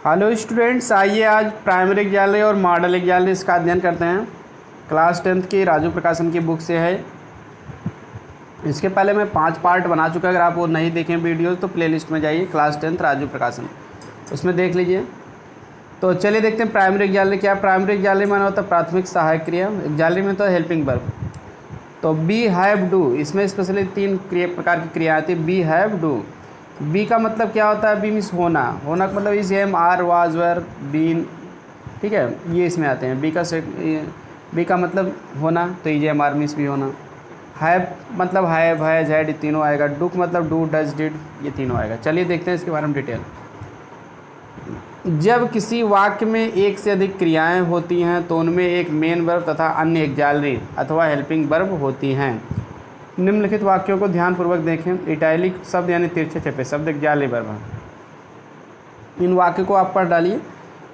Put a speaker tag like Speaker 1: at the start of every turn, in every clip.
Speaker 1: Hello students, आइए आज primary विद्यालय और मॉडल विद्यालय इसका अध्ययन करते हैं। क्लास 10th की राजू प्रकाशन की बुक से है। इसके पहले मैं 5 पार्ट बना चुका। अगर आप वो नहीं देखें वीडियो तो प्लेलिस्ट में जाइए, क्लास 10th राजू प्रकाशन, उसमें देख लीजिए। तो चलिए देखते हैं प्राइमरी विद्यालय क्या। प्राइमरी विद्यालय माना होता है प्राथमिक सहायक क्रिया, विद्यालय में तो हेल्पिंग वर्ब। तो बी हैव डू, इसमें स्पेशली 3 प्रकार की क्रिया आती है। बी हैव डू, बी का मतलब क्या होता है? बी मीन्स होना। होना का मतलब is am are was were been, ठीक है, ये इसमें आते हैं। बी का मतलब होना, तो इज एम आर मीन्स भी होना। हैव मतलब हैव हैज हैड, ये तीनों आएगा। डू का मतलब डू डज डिड, ये तीनों आएगा। चलिए देखते हैं इसके बारे में डिटेल। जब किसी वाक्य में एक से अधिक क्रियाएं होती हैं तो उनमें एक मेन वर्ब तथा अन्य एक्जालरी अथवा हेल्पिंग वर्ब होती हैं। निम्नलिखित वाक्यों को ध्यानपूर्वक देखें। इटैलिक शब्द यानी तिरछे छपे शब्द एक्जालरी वर्ब हैं। इन वाक्यों को आप पढ़ डालिए।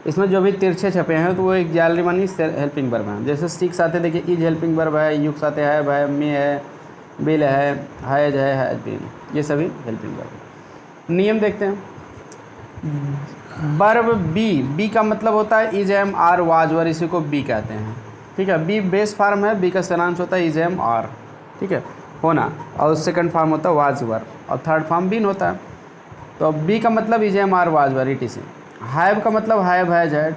Speaker 1: इसमें जो भी तिरछे छपे हैं तो वो एक्जालरी मानी हेल्पिंग वर्ब हैं। जैसे सीख साथे देखिए, इज हेल्पिंग वर्ब है, युग साथे है, मे है, बिल है, हैज बीन, ये सभी हेल्पिंग वर्ब। नियम देखते हैं। वर्ब बी का मतलब होता है is am are was were, इसी को बी कहते हैं, ठीक है। बी बेस फॉर्म है, बी का सारांश होता है इज एम आर, ठीक है, होना। और सेकंड फॉर्म होता है वाज वर, और थर्ड फॉर्म बीन होता है। तो बी का मतलब is am are was were it is. Have का मतलब हैव हैज हैड।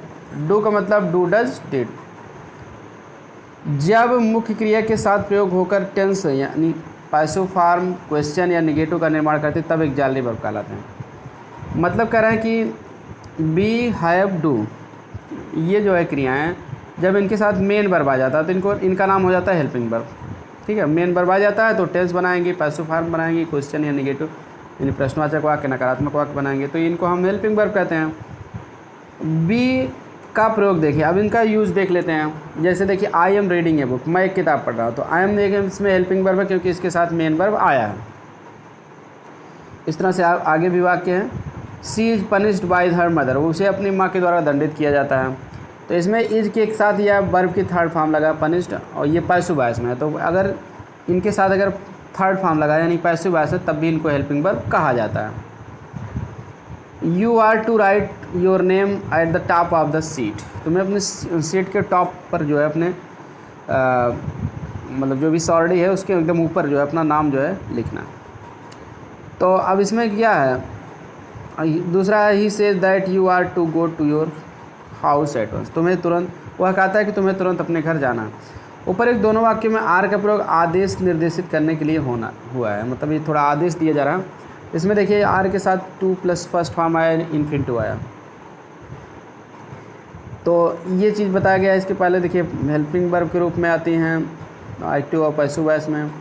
Speaker 1: डू का मतलब डू डज डिड। जब मुख्य क्रिया के साथ प्रयोग होकर टेंस यानी पैसिव फॉर्म, क्वेश्चन या निगेटिव का निर्माण करते तब एक्जालरी वर्ब कहलाते हैं। मतलब कह रहे हैं कि बी हैव डू, ये जो है क्रियाएं, जब इनके साथ मेन वर्ब आ जाता है तो इनका नाम हो जाता है हेल्पिंग वर्ब, ठीक है। मेन वर्ब आ जाता है तो टेंस बनाएंगे, पैसिव फॉर्म बनाएंगे, क्वेश्चन या निगेटिव यानी प्रश्नवाचक वाक्य, नकारात्मक वाक्य बनाएंगे, तो इनको हम हेल्पिंग वर्ब कहते हैं। बी का प्रयोग देखिए, अब इनका यूज़ देख लेते हैं। जैसे देखिए, I am reading a book, मैं एक किताब पढ़ रहा हूँ, तो आई एम देखिए इसमें हेल्पिंग वर्ब है क्योंकि इसके साथ मेन वर्ब आया है। इस तरह से आगे भी वाक्य है। She is punished by her mother, उसे अपनी माँ के द्वारा दंडित किया जाता है। तो इसमें इज के एक साथ या वर्ब की थर्ड फॉर्म लगा पनिश्ड, और ये पैसिव वॉइस में है, तो अगर इनके साथ अगर थर्ड फॉर्म लगा यानी पैसिव वॉइस है तब भी इनको हेल्पिंग वर्ब कहा जाता है। You are to write your name at the top of the sheet, तुम्हें अपने सीट के टॉप पर जो है अपने मतलब जो भी सॉर्डी है उसके एकदम ऊपर जो है अपना नाम जो है लिखना। तो अब इसमें क्या है, दूसरा है he says that you are to go to your house at once, तुम्हें तुरंत, वह कहता है कि तुम्हें तुरंत अपने घर जाना है। ऊपर एक दोनों वाक्य में आर का प्रयोग आदेश निर्देशित करने के लिए हुआ है, मतलब ये थोड़ा आदेश दिया जा रहा है। इसमें देखिए आर के साथ टू प्लस फर्स्ट फॉर्म आया, इन्फिनिटिव आया, तो ये चीज़ बताया गया है। इसके पहले देखिए हेल्पिंग वर्ब के रूप में आती हैं एक्टिव और पैसिव वॉइस में,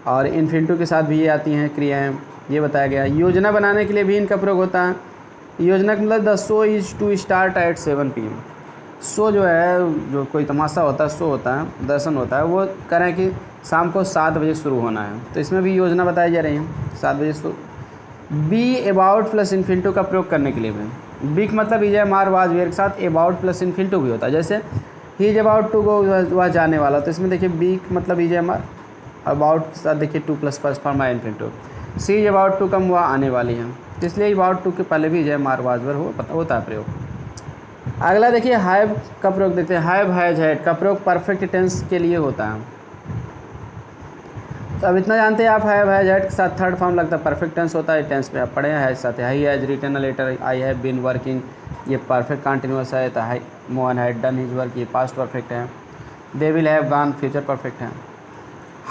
Speaker 1: और इन्फिनिटिव के साथ भी ये आती हैं क्रियाएं, ये बताया गया। योजना बनाने के लिए भी इनका प्रयोग होता है। योजना का मतलब the show is to start at 7 PM। Show जो है, जो कोई तमाशा होता है, शो होता है, दर्शन होता है, वो करें कि शाम को 7 बजे शुरू होना है, तो इसमें भी योजना बताई जा रही है 7 बजे शुरू। बी अबाउट प्लस इन्फिनिटिव का प्रयोग करने के लिए भी, बी का मतलब is am are was were के साथ अबाउट प्लस इन्फिनिटिव भी होता है। जैसे he is about to go, वह जाने वाला, तो इसमें देखिए बी का मतलब इज एम आर, अबाउट के साथ देखिए टू प्लस फर्स्ट फॉर्म है infinitive. She is about to come, वह आने वाली है, इसलिए अबाउट टू के पहले भी is am are was were होता है प्रयोग। अगला देखिए हैव का प्रयोग देखते हैं। हैव हैज हैड का प्रयोग परफेक्ट टेंस के लिए होता है। तो अब इतना जानते हैं आप, हैव हैज हैड के साथ थर्ड फॉर्म लगता है परफेक्ट टेंस होता है। टेंस पे आप पढ़े हैं, हैज साथ है, he has written a letter, I have been working, ये परफेक्ट कंटिन्यूअस है। तो Mohan had done his work, ये पास्ट परफेक्ट है। They will have gone, future perfect है।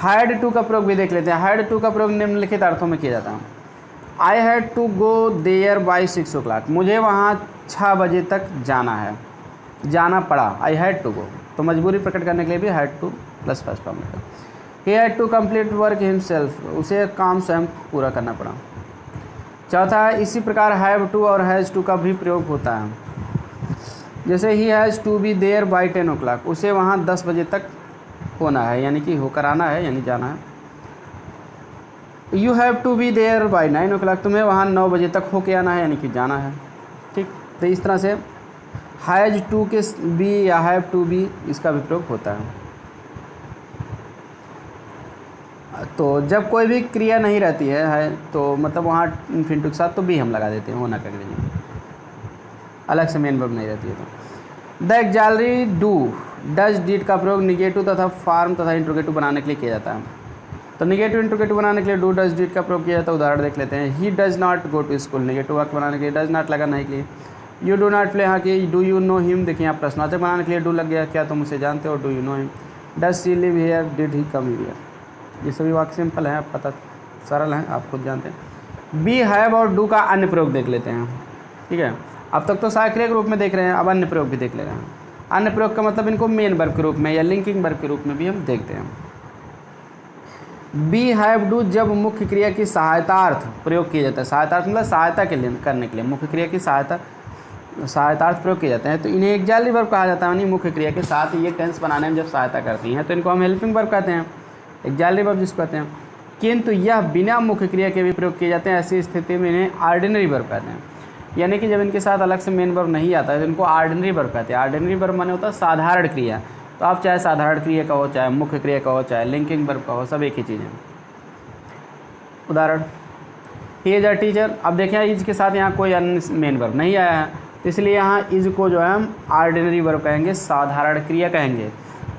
Speaker 1: हैड टू का प्रयोग भी देख लेते हैं। हैड टू का प्रयोग निम्नलिखित अर्थों में किया जाता है। I had to go there by 6 o'clock, मुझे वहाँ 6 बजे तक जाना है, जाना पड़ा, आई हैड टू गो। तो मजबूरी प्रकट करने के लिए भी had to plus first form लेकर। He had to complete work himself, उसे काम स्वयं पूरा करना पड़ा। चौथा है, इसी प्रकार हैव टू और हैज़ टू का भी प्रयोग होता है। जैसे he has to be there by 10 o'clock, उसे वहाँ 10 बजे तक होना है, यानी कि होकर आना है, यानी जाना है। You have to be there by 9 o'clock, तुम्हें वहाँ 9 बजे तक होके आना है, यानी कि जाना है, ठीक। तो इस तरह से हैज़ टू के बी या हैव टू बी इसका भी प्रयोग होता है। तो जब कोई भी क्रिया नहीं रहती है तो मतलब वहाँ इन्फिनिटिव के साथ तो भी हम लगा देते हैं, होना कर दीजिए। अलग से मेन वर्ब नहीं रहती है तो। द एक्जालरी डू डज डीड का प्रयोग निगेटिव तथा फार्म तथा इंट्रोगेटिव बनाने के लिए किया जाता है। तो निगेटिव इंट्रोगेटिव बनाने के लिए डू डज डीड का प्रयोग किया जाता है। उदाहरण देख लेते हैं। He does not go to school, negative वाक्य बनाने के लिए डज नॉट लगा नहीं के लिए। यू डू नॉट प्ले, यहाँ की डू यू नो हिम, देखिए यहाँ प्रश्नवाचक बनाने के लिए डू लग गया, क्या तुम उसे जानते हो, do you know him. Does she live here, did he come here. ये सभी वाक्य सिंपल हैं, आप पता सरल हैं, आप खुद जानते हैं। बी हैव और डू का अन्य प्रयोग देख लेते हैं। ठीक है, अब तक तो सहायक रूप में देख रहे हैं, अब अन्य प्रयोग भी देख ले रहे हैं। अन्य प्रयोग का मतलब इनको मेन वर्ब के रूप में या लिंकिंग वर्ब के रूप में भी हम देखते हैं। बी हैव डू जब मुख्य क्रिया की सहायतार्थ प्रयोग किया जाता है, सहायतार्थ मतलब सहायता के लिए करने के लिए, मुख्य क्रिया की सहायतार्थ प्रयोग किए जाते हैं, तो इन्हें एक्जाली वर्ब कहा जाता है। यानी मुख्य क्रिया के साथ ये टेंस बनाने में जब सहायता करती हैं तो इनको हम हेल्पिंग वर्ब कहते हैं, एक्जाली वर्ब जिसको कहते हैं। किंतु यह बिना मुख्य क्रिया के भी प्रयोग किए जाते हैं, ऐसी स्थिति में इन्हें ऑर्डिनरी वर्ब कहते हैं। यानी कि जब इनके साथ अलग से मेन वर्ब नहीं आता है तो इनको ऑर्डिनरी वर्ब कहते हैं। ऑर्डिनरी वर्ब माने होता है साधारण क्रिया, तो आप चाहे साधारण क्रिया का हो, चाहे मुख्य क्रिया का हो, चाहे लिंकिंग वर्ब का हो, सब एक ही चीज़ है। उदाहरण, ही इज अ टीचर। अब देखें इज के साथ यहाँ कोई अन्य मेन वर्ब नहीं आया है, तो इसलिए यहाँ इज को जो है हम ऑर्डिनरी वर्ब कहेंगे, साधारण क्रिया कहेंगे,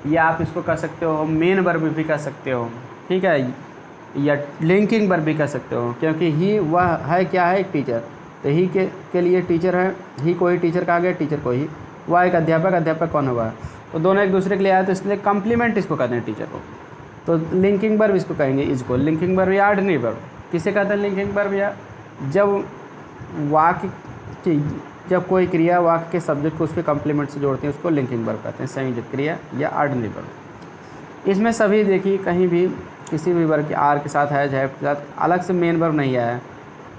Speaker 1: या आप इसको कह सकते हो मेन वर्ब भी कह सकते हो, ठीक है, या लिंकिंग वर्ब भी कह सकते हो, क्योंकि ही वह है क्या है, एक टीचर, तो ही के लिए टीचर है, ही को ही टीचर कहा गया, टीचर को ही, वह एक अध्यापक, अध्यापक कौन हुआ, तो दोनों एक दूसरे के लिए आए, तो इसलिए कम्प्लीमेंट इसको कहते हैं टीचर को। तो लिंकिंग वर्ब इसको कहेंगे, इसको लिंकिंग वर्ब या ऑर्डिनरी वर्ब किसे कहते हैं, लिंकिंग वर्ब, या जब वाक्य की जब कोई क्रिया वाक्य के सब्जेक्ट को उसके कम्प्लीमेंट से जोड़ती है उसको लिंकिंग वर्ब कहते हैं, संयोजक क्रिया या ऑर्डिनरी वर्ब। इसमें सभी देखिए कहीं भी किसी भी वर्ग के आर के साथ है, हैव के साथ अलग से मेन वर्ब नहीं आया है,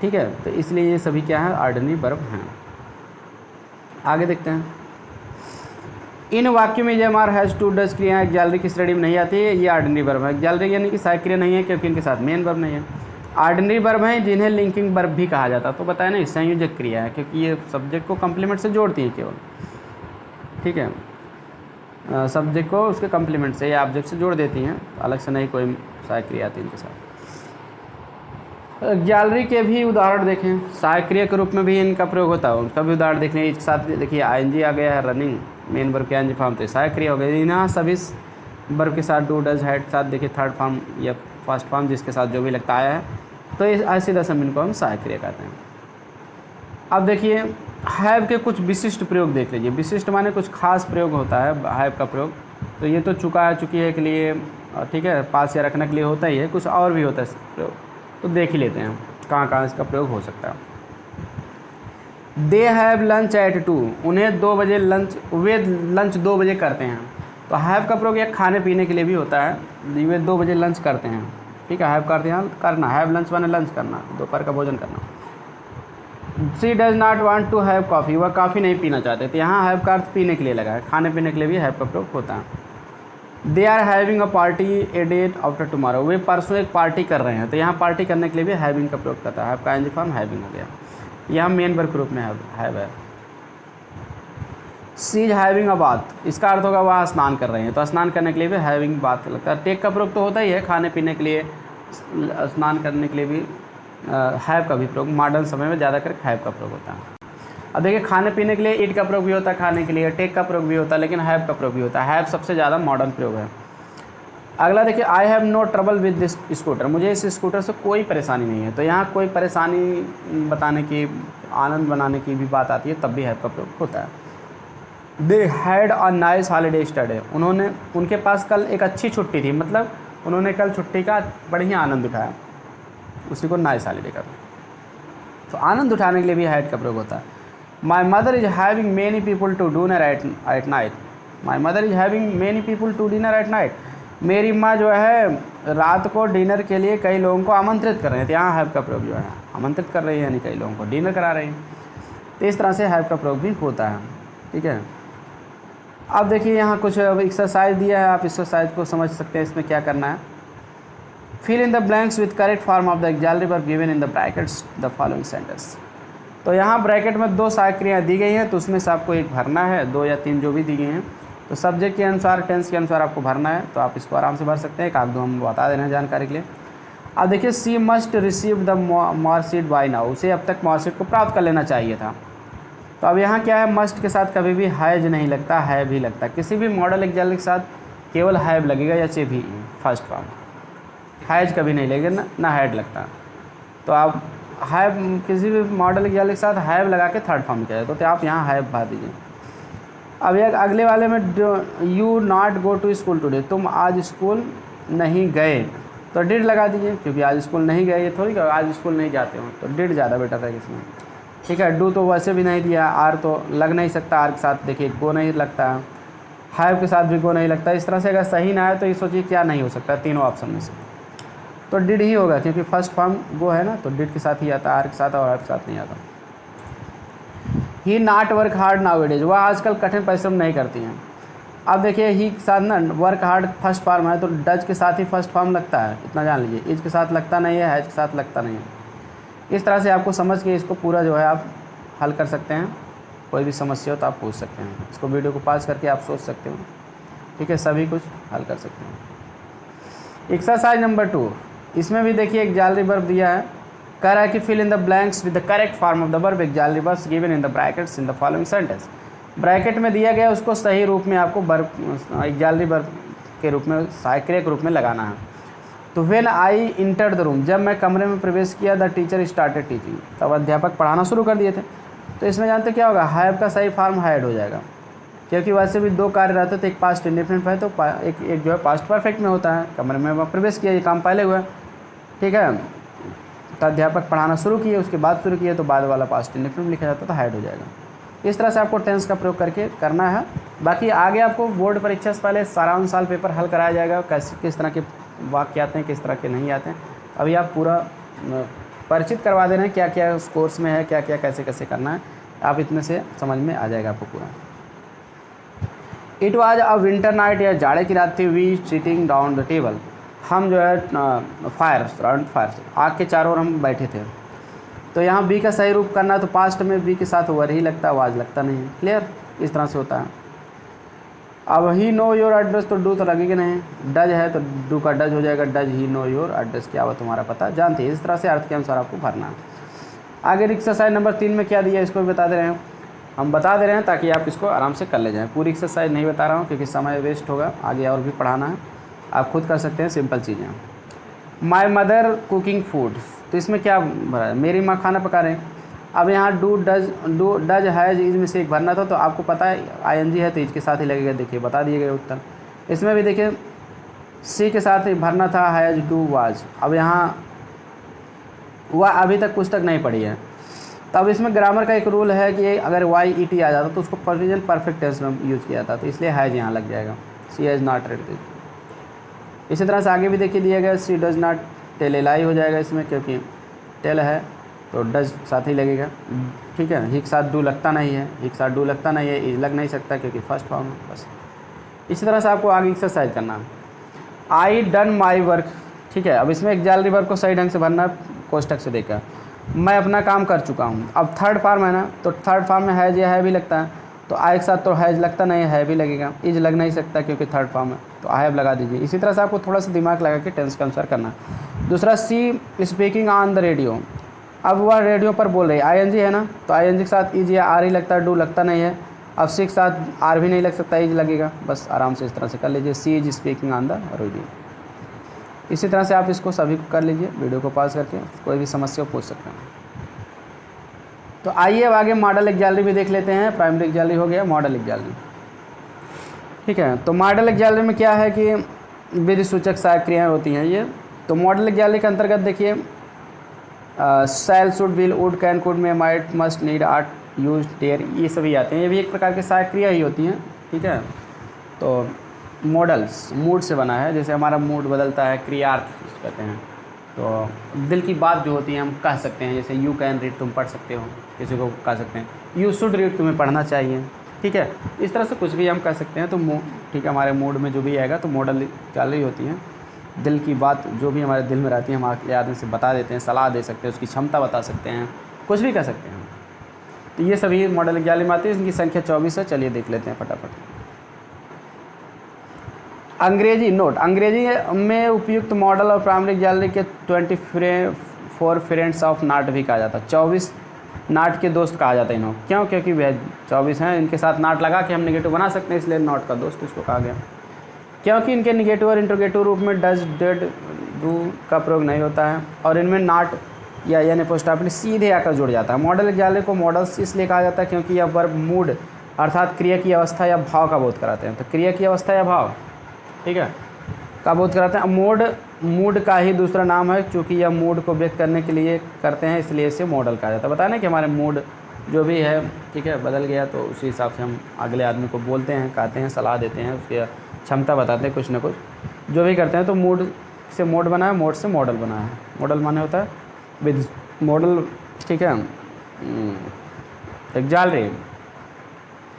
Speaker 1: ठीक है, तो इसलिए ये सभी क्या है, ऑर्डिनरी वर्ब हैं। आगे देखते हैं। इन वाक्यों में जब आर हैज़ टू डज क्रिया एक्जालरी की श्रेणी में नहीं आती है, ये ऑर्डिनरी वर्ब है। एक्जालरी यानी कि सहायक क्रिया नहीं है क्योंकि इनके साथ मेन वर्ब नहीं है। ऑर्डिनरी वर्ब हैं जिन्हें लिंकिंग वर्ब भी कहा जाता है, तो बताया ना संयोजक क्रिया है क्योंकि ये सब्जेक्ट को कम्प्लीमेंट से जोड़ती हैं केवल, ठीक है, सब्जेक्ट को उसके कम्प्लीमेंट से या ऑब्जेक्ट से जोड़ देती हैं, अलग से नहीं कोई सहायक क्रिया आती इनके साथ। एक्जालरी के भी उदाहरण देखें, सहायक क्रिया के रूप में भी इनका प्रयोग होता है, उनका भी उदाहरण देख लें। एक साथ देखिए आईएनजी आ गया है, रनिंग मेन वर्ब के आईएनजी फॉर्म, तो सहायक क्रिया हो गई। यहाँ सभी वर्ब के साथ डू डज हैड साथ देखिए थर्ड फॉर्म या फर्स्ट फॉर्म जिसके साथ जो भी लगता आया है, तो ऐसी दशा में इनको हम सहायक क्रिया कहते हैं। अब देखिए हैव के कुछ विशिष्ट प्रयोग देख लीजिए। विशिष्ट माने कुछ खास प्रयोग होता है हैव का प्रयोग, तो ये तो चुका है चुकी है के लिए, ठीक है, पास या रखने के लिए होता ही है, कुछ और भी होता है प्रयोग, तो देख ही लेते हैं कहाँ कहाँ इसका प्रयोग हो सकता है। दे हैव लंच एट 2, उन्हें 2 बजे लंच, वे लंच 2 बजे करते हैं, तो हैव का प्रयोग एक खाने पीने के लिए भी होता है, वे 2 बजे लंच करते हैं, ठीक है, हैव करते हैं करना, हैव लंच माने लंच करना, दोपहर का भोजन करना। She does not want to have coffee, वह कॉफ़ी नहीं पीना चाहते, तो यहाँ हैव का अर्थ पीने के लिए लगा है, खाने पीने के लिए भी हैव का प्रयोग होता है। They are having a party a date after tomorrow, वे परसों एक पार्टी कर रहे हैं, तो यहाँ पार्टी करने के लिए भी हैविंग का प्रयोग करता है, हैव का आईएनजी फॉर्म हैविंग हो गया, यहाँ मेन वर्ब के रूप में हैव है। सी इज हैविंग अ बाथ, इसका अर्थ होगा वह स्नान कर रहे हैं, तो स्नान करने के लिए भी हैविंग बाथ लगता है। टेक का प्रयोग तो होता ही है, खाने पीने के लिए, स्नान करने के लिए भी हैव का भी प्रयोग, मॉडर्न समय में ज़्यादा करके हैव का प्रयोग होता है। अब देखिए खाने पीने के लिए इट का प्रयोग भी होता है, खाने के लिए टेक का प्रयोग भी होता है, लेकिन हैव का प्रयोग भी होता है, हैव सबसे ज़्यादा मॉडर्न प्रयोग है। अगला देखिए I have no trouble with this scooter, मुझे इस स्कूटर से कोई परेशानी नहीं है, तो यहाँ कोई परेशानी बताने की, आनंद बनाने की भी बात आती है, तब भी हैव का प्रयोग होता है। They had a nice holiday स्टडे, उन्होंने, उनके पास कल एक अच्छी छुट्टी थी, मतलब उन्होंने कल छुट्टी का बढ़िया आनंद उठाया, उसी को नाइस हॉलीडे का, तो आनंद उठाने के लिए भी हैड का प्रयोग होता है। My mother is having many people to dinner at night, my mother is having many people to dinner at night, मेरी माँ जो है रात को डिनर के लिए कई लोगों को आमंत्रित कर रहे हैं, तो यहाँ हैव का प्रयोग जो है आमंत्रित कर रही है, यानी कई लोगों को डिनर करा रही हैं, तो इस तरह से हैव का प्रयोग भी होता है, ठीक है। अब देखिए यहाँ कुछ एक्सरसाइज दिया है, आप एक्सरसाइज को समझ सकते हैं, इसमें क्या करना है। Fill in the blanks with correct form of the auxiliary verb given in the brackets the following sentence, तो यहाँ ब्रैकेट में 2 सहायक क्रियाएँ दी गई हैं, तो उसमें से आपको एक भरना है, 2 या 3 जो भी दी गई हैं, तो सब्जेक्ट के अनुसार टेंस के अनुसार आपको भरना है, तो आप इसको आराम से भर सकते हैं, एक आध दो हम बता दे रहे हैं जानकारी के लिए। अब देखिए she must receive the marksheet by now, उसे अब तक मार्कशीट को प्राप्त कर लेना चाहिए था, तो अब यहाँ क्या है, मस्ट के साथ कभी भी हैज नहीं लगता, है भी लगता। किसी भी मॉडल एग्जाम्पल के साथ केवल हैव लगेगा या चे भी फर्स्ट फॉर्म, हैज कभी नहीं लगेगा ना हैड लगता। तो आप हैव किसी भी मॉडल एग्जाम्पल के साथ हैव लगा के थर्ड फॉर्म किया जाए, तो आप यहाँ हैव भर दीजिए। अब एक अगले वाले में you not go to school today, तुम आज स्कूल नहीं गए, तो डिड लगा दीजिए, क्योंकि आज स्कूल नहीं गए, ये थोड़ी कि आज स्कूल नहीं जाते हो, तो डिड ज़्यादा बेटर है इसमें। ठीक है, डू तो वैसे भी नहीं दिया, आर तो लग नहीं सकता, आर के साथ देखिए गो नहीं लगता, हैव के साथ भी गो नहीं लगता। इस तरह से अगर सही ना है तो ये सोचिए क्या नहीं हो सकता तीनों ऑप्शन में से, तो डिड ही होगा, क्योंकि फर्स्ट फॉर्म गो है ना, तो डिड के साथ ही आता, आर के साथ और आर के साथ नहीं आता। He not work hard now it is, वह आजकल कठिन परिश्रम नहीं करती हैं। अब देखिए ही के साथ ना वर्क हार्ड फर्स्ट फॉर्म है, तो डज के साथ ही फर्स्ट फॉर्म लगता है, इतना जान लीजिए। इज के साथ लगता नहीं है, हैज के साथ लगता नहीं है। इस तरह से आपको समझ के इसको पूरा जो है आप हल कर सकते हैं। कोई भी समस्या हो तो आप पूछ सकते हैं, इसको वीडियो को पास करके आप सोच सकते हो। ठीक है, सभी कुछ हल कर सकते हैं। एक्सरसाइज नंबर 2, इसमें भी देखिए एक जालरी वर्ब दिया है, कह रहा है कि fill in the blanks with the correct form of the verb example verbs given in the brackets in the following sentence. Bracket में दिया गया उसको सही रूप में आपको वर्ब एग्जाम्पल वर्ब के रूप में करेक्ट रूप में लगाना है। तो when I enter the room, जब मैं कमरे में प्रवेश किया, द टीचर स्टार्टेड टीचिंग, तब अध्यापक पढ़ाना शुरू कर दिए थे। तो इसमें जानते क्या होगा, हैव का सही फॉर्म हैड हो जाएगा, क्योंकि वैसे भी दो कार्य रहते थे, एक पास्ट इंडेफिनिट है तो एक जो है पास्ट परफेक्ट में होता है। कमरे में प्रवेश किया, ये काम पहले हुआ, ठीक है, तो अध्यापक पढ़ाना शुरू किए, उसके बाद शुरू किए, तो बाद वाला पास्ट इंडेफिनिट लिखा जाता तो हैड हो जाएगा। इस तरह से आपको टेंस का प्रयोग करके करना है। बाकी आगे आपको बोर्ड परीक्षा से पहले सारांश साल पेपर हल कराया जाएगा, कैसे किस तरह के वाक्य आते हैं, किस तरह के नहीं आते हैं। अभी आप पूरा परिचित करवा दे रहे हैं क्या क्या उस कोर्स में है, क्या क्या कैसे कैसे करना है, आप इतने से समझ में आ जाएगा आपको पूरा। It was a winter night, या जाड़े की रात थी, we sitting down the table, हम जो है फायर राउंड फायर, आग के चारों ओर हम बैठे थे। तो यहाँ बी का सही रूप करना है, तो पास्ट में बी के साथ वर ही लगता है, आवाज़ लगता नहीं है। क्लियर, इस तरह से होता है। अब ही नो योर एड्रेस, तो डू तो लगेगा नहीं, डज है तो डू का डज हो जाएगा, does he know your address, क्या हुआ तुम्हारा पता, जानते हैं। इस तरह से अर्थ के अनुसार आपको भरना है। आगे एक्सरसाइज नंबर 3 में क्या दिया है इसको भी बता दे रहे हैं, हम बता दे रहे हैं ताकि आप इसको आराम से कर ले जाएँ। पूरी एक्सरसाइज नहीं बता रहा हूँ क्योंकि समय वेस्ट होगा, आगे और भी पढ़ाना है, आप खुद कर सकते हैं, सिंपल चीज़ें। माई मदर कुकिंग फूड, तो इसमें क्या भरा है, मेरी माँ खाना पका रहे हैं। अब यहाँ डू डज हैज इज में से एक भरना था, तो आपको पता है आईएनजी है तो इज के साथ ही लगेगा, देखिए बता दिए गए उत्तर। इसमें भी देखिए सी के साथ ही भरना था, हैज डू वाज। अब यहाँ वह अभी तक पुस्तक नहीं पढ़ी है, तो अब इसमें ग्रामर का एक रूल है कि अगर वाई ई टी आ जाता तो उसको प्रेजेंट परफेक्ट टेंस में यूज़ किया जाता, तो इसलिए हैज यहाँ लग जाएगा, सी हैज़ नॉट रेड दिस। इसी तरह से आगे भी देखिए दिया गया, सी डज नॉट टेल ए लाई हो जाएगा इसमें, क्योंकि टेल है तो डज साथ ही लगेगा। ठीक है, ही के साथ डू लगता नहीं है, ही के साथ डू लगता नहीं है, इज लग नहीं सकता क्योंकि फर्स्ट फॉर्म है। बस इसी तरह से आपको आगे एक्सरसाइज करना है। आई डन माई वर्क, ठीक है, अब इसमें एग्जाम्पल वर्क को सही ढंग से भरना कोष्टक से देखकर, मैं अपना काम कर चुका हूँ। अब थर्ड फॉर्म है ना, तो थर्ड फॉर्म में हैज या है भी लगता है, तो आई के साथ तो हैज लगता नहीं है भी लगेगा, इज लग नहीं सकता क्योंकि थर्ड फॉर्म है, तो आई हैव लगा दीजिए। इसी तरह से आपको थोड़ा सा दिमाग लगा के टेंस के अनुसार करना है। दूसरा सी स्पीकिंग ऑन द रेडियो, अब वह रेडियो पर बोल रही है, आईएनजी है ना, तो आईएनजी के साथ इज या आर ही लगता है, डू लगता नहीं है। अब सी के साथ आर भी नहीं लग सकता, इज लगेगा। बस आराम से इस तरह से कर लीजिए, she is speaking on the radio. इसी तरह से आप इसको सभी को कर लीजिए, वीडियो को पॉज करके, कोई भी समस्या पूछ सकते हैं। तो आइए अब आगे मॉडल एग्जाम्पल भी देख लेते हैं। प्राइमरी एग्जाम्पल हो गया, मॉडल एग्जाम्पल, ठीक है। तो मॉडल एग्जाम्पल में क्या है कि विधि सूचक सहायक क्रियाएँ होती हैं ये। तो मॉडल एग्जाम्पल के अंतर्गत देखिए shall, should, will, would, can, could, may, might, must, need, ought, use, dare, ये सभी आते हैं, ये भी एक प्रकार की सहायक क्रिया ही होती हैं। ठीक है, तो मॉडल्स मूड से बना है, जैसे हमारा मूड बदलता है, क्रियार्थ कहते हैं। तो दिल की बात जो होती है हम कह सकते हैं, जैसे यू कैन रीड, तुम पढ़ सकते हो, किसी को कह सकते हैं यू शुड रीड, तुम्हें पढ़ना चाहिए। ठीक है, इस तरह से कुछ भी हम कह सकते हैं। तो ठीक है, हमारे मूड में जो भी आएगा तो मॉडल चल रही होती है, दिल की बात जो भी हमारे दिल में रहती है हम अगले आदमी से बता देते हैं, सलाह दे सकते हैं, उसकी क्षमता बता सकते हैं, कुछ भी कह सकते हैं। तो ये सभी मॉडल एग्जाम्पल में आती है, इनकी संख्या 24 है। चलिए देख लेते हैं फटाफट। अंग्रेजी नोट, अंग्रेजी में उपयुक्त मॉडल और प्राइमरी एग्जाम्पल के 24 फ्रेंड्स ऑफ नॉट भी कहा जाता है। 24 नाट के दोस्त कहा जाता है इन्हों, क्यों? क्योंकि वह 24 हैं, इनके साथ नाट लगा के हम निगेटिव बना सकते हैं, इसलिए नॉट का दोस्त इसको कहा गया। क्योंकि इनके निगेटिव और इंट्रोगेटिव रूप में डज, डेड, डू का प्रयोग नहीं होता है और इनमें नाट या यानी पोस्टापली सीधे आकर जुड़ जाता है। मॉडल एग्जाम्पल को मॉडल्स इसलिए कहा जाता है क्योंकि यह वर्ब मूड अर्थात क्रिया की अवस्था या भाव का बोध कराते हैं। तो क्रिया की अवस्था या भाव, ठीक है, का बोध कराते हैं। मूड का ही दूसरा नाम है, चूँकि यह मूड को व्यक्त करने के लिए करते हैं, इसलिए इसे मॉडल कहा जाता है। बताया ना कि हमारे मूड जो भी है, ठीक है, बदल गया तो उसी हिसाब से हम अगले आदमी को बोलते हैं, कहते हैं, सलाह देते हैं, उसकी क्षमता बताते हैं, कुछ ना कुछ जो भी करते हैं। तो मूड से मोड बना है, मोड से मॉडल बना है। मॉडल माने होता है विद मॉडल, ठीक है। एग्जाम्पल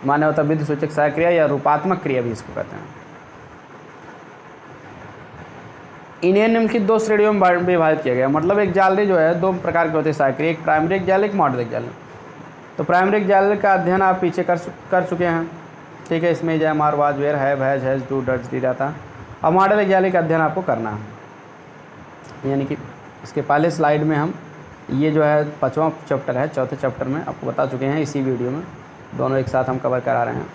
Speaker 1: माने होता है विधि सूचक सहायक क्रिया या रूपात्मक क्रिया भी इसको कहते हैं। इन्हें निम्नलिखित दो श्रेणियों में विभाजित किया गया। मतलब एक जालरी जो है दो प्रकार के होते हैं सहायक क्रिया, एक प्राइमरी एक जाल, एक मॉडल एक जाल। तो प्राइमरी जाल का अध्ययन आप पीछे कर चुके हैं, ठीक है। इसमें जय, मार, was, were, have, has, has, do, does, डी रहता। अब मॉडल एक जाल का अध्ययन आपको करना है, यानी कि इसके पहले स्लाइड में हम ये जो है 5वां चैप्टर है, चौथे चैप्टर में आपको बता चुके हैं, इसी वीडियो में दोनों एक साथ हम कवर करा रहे हैं।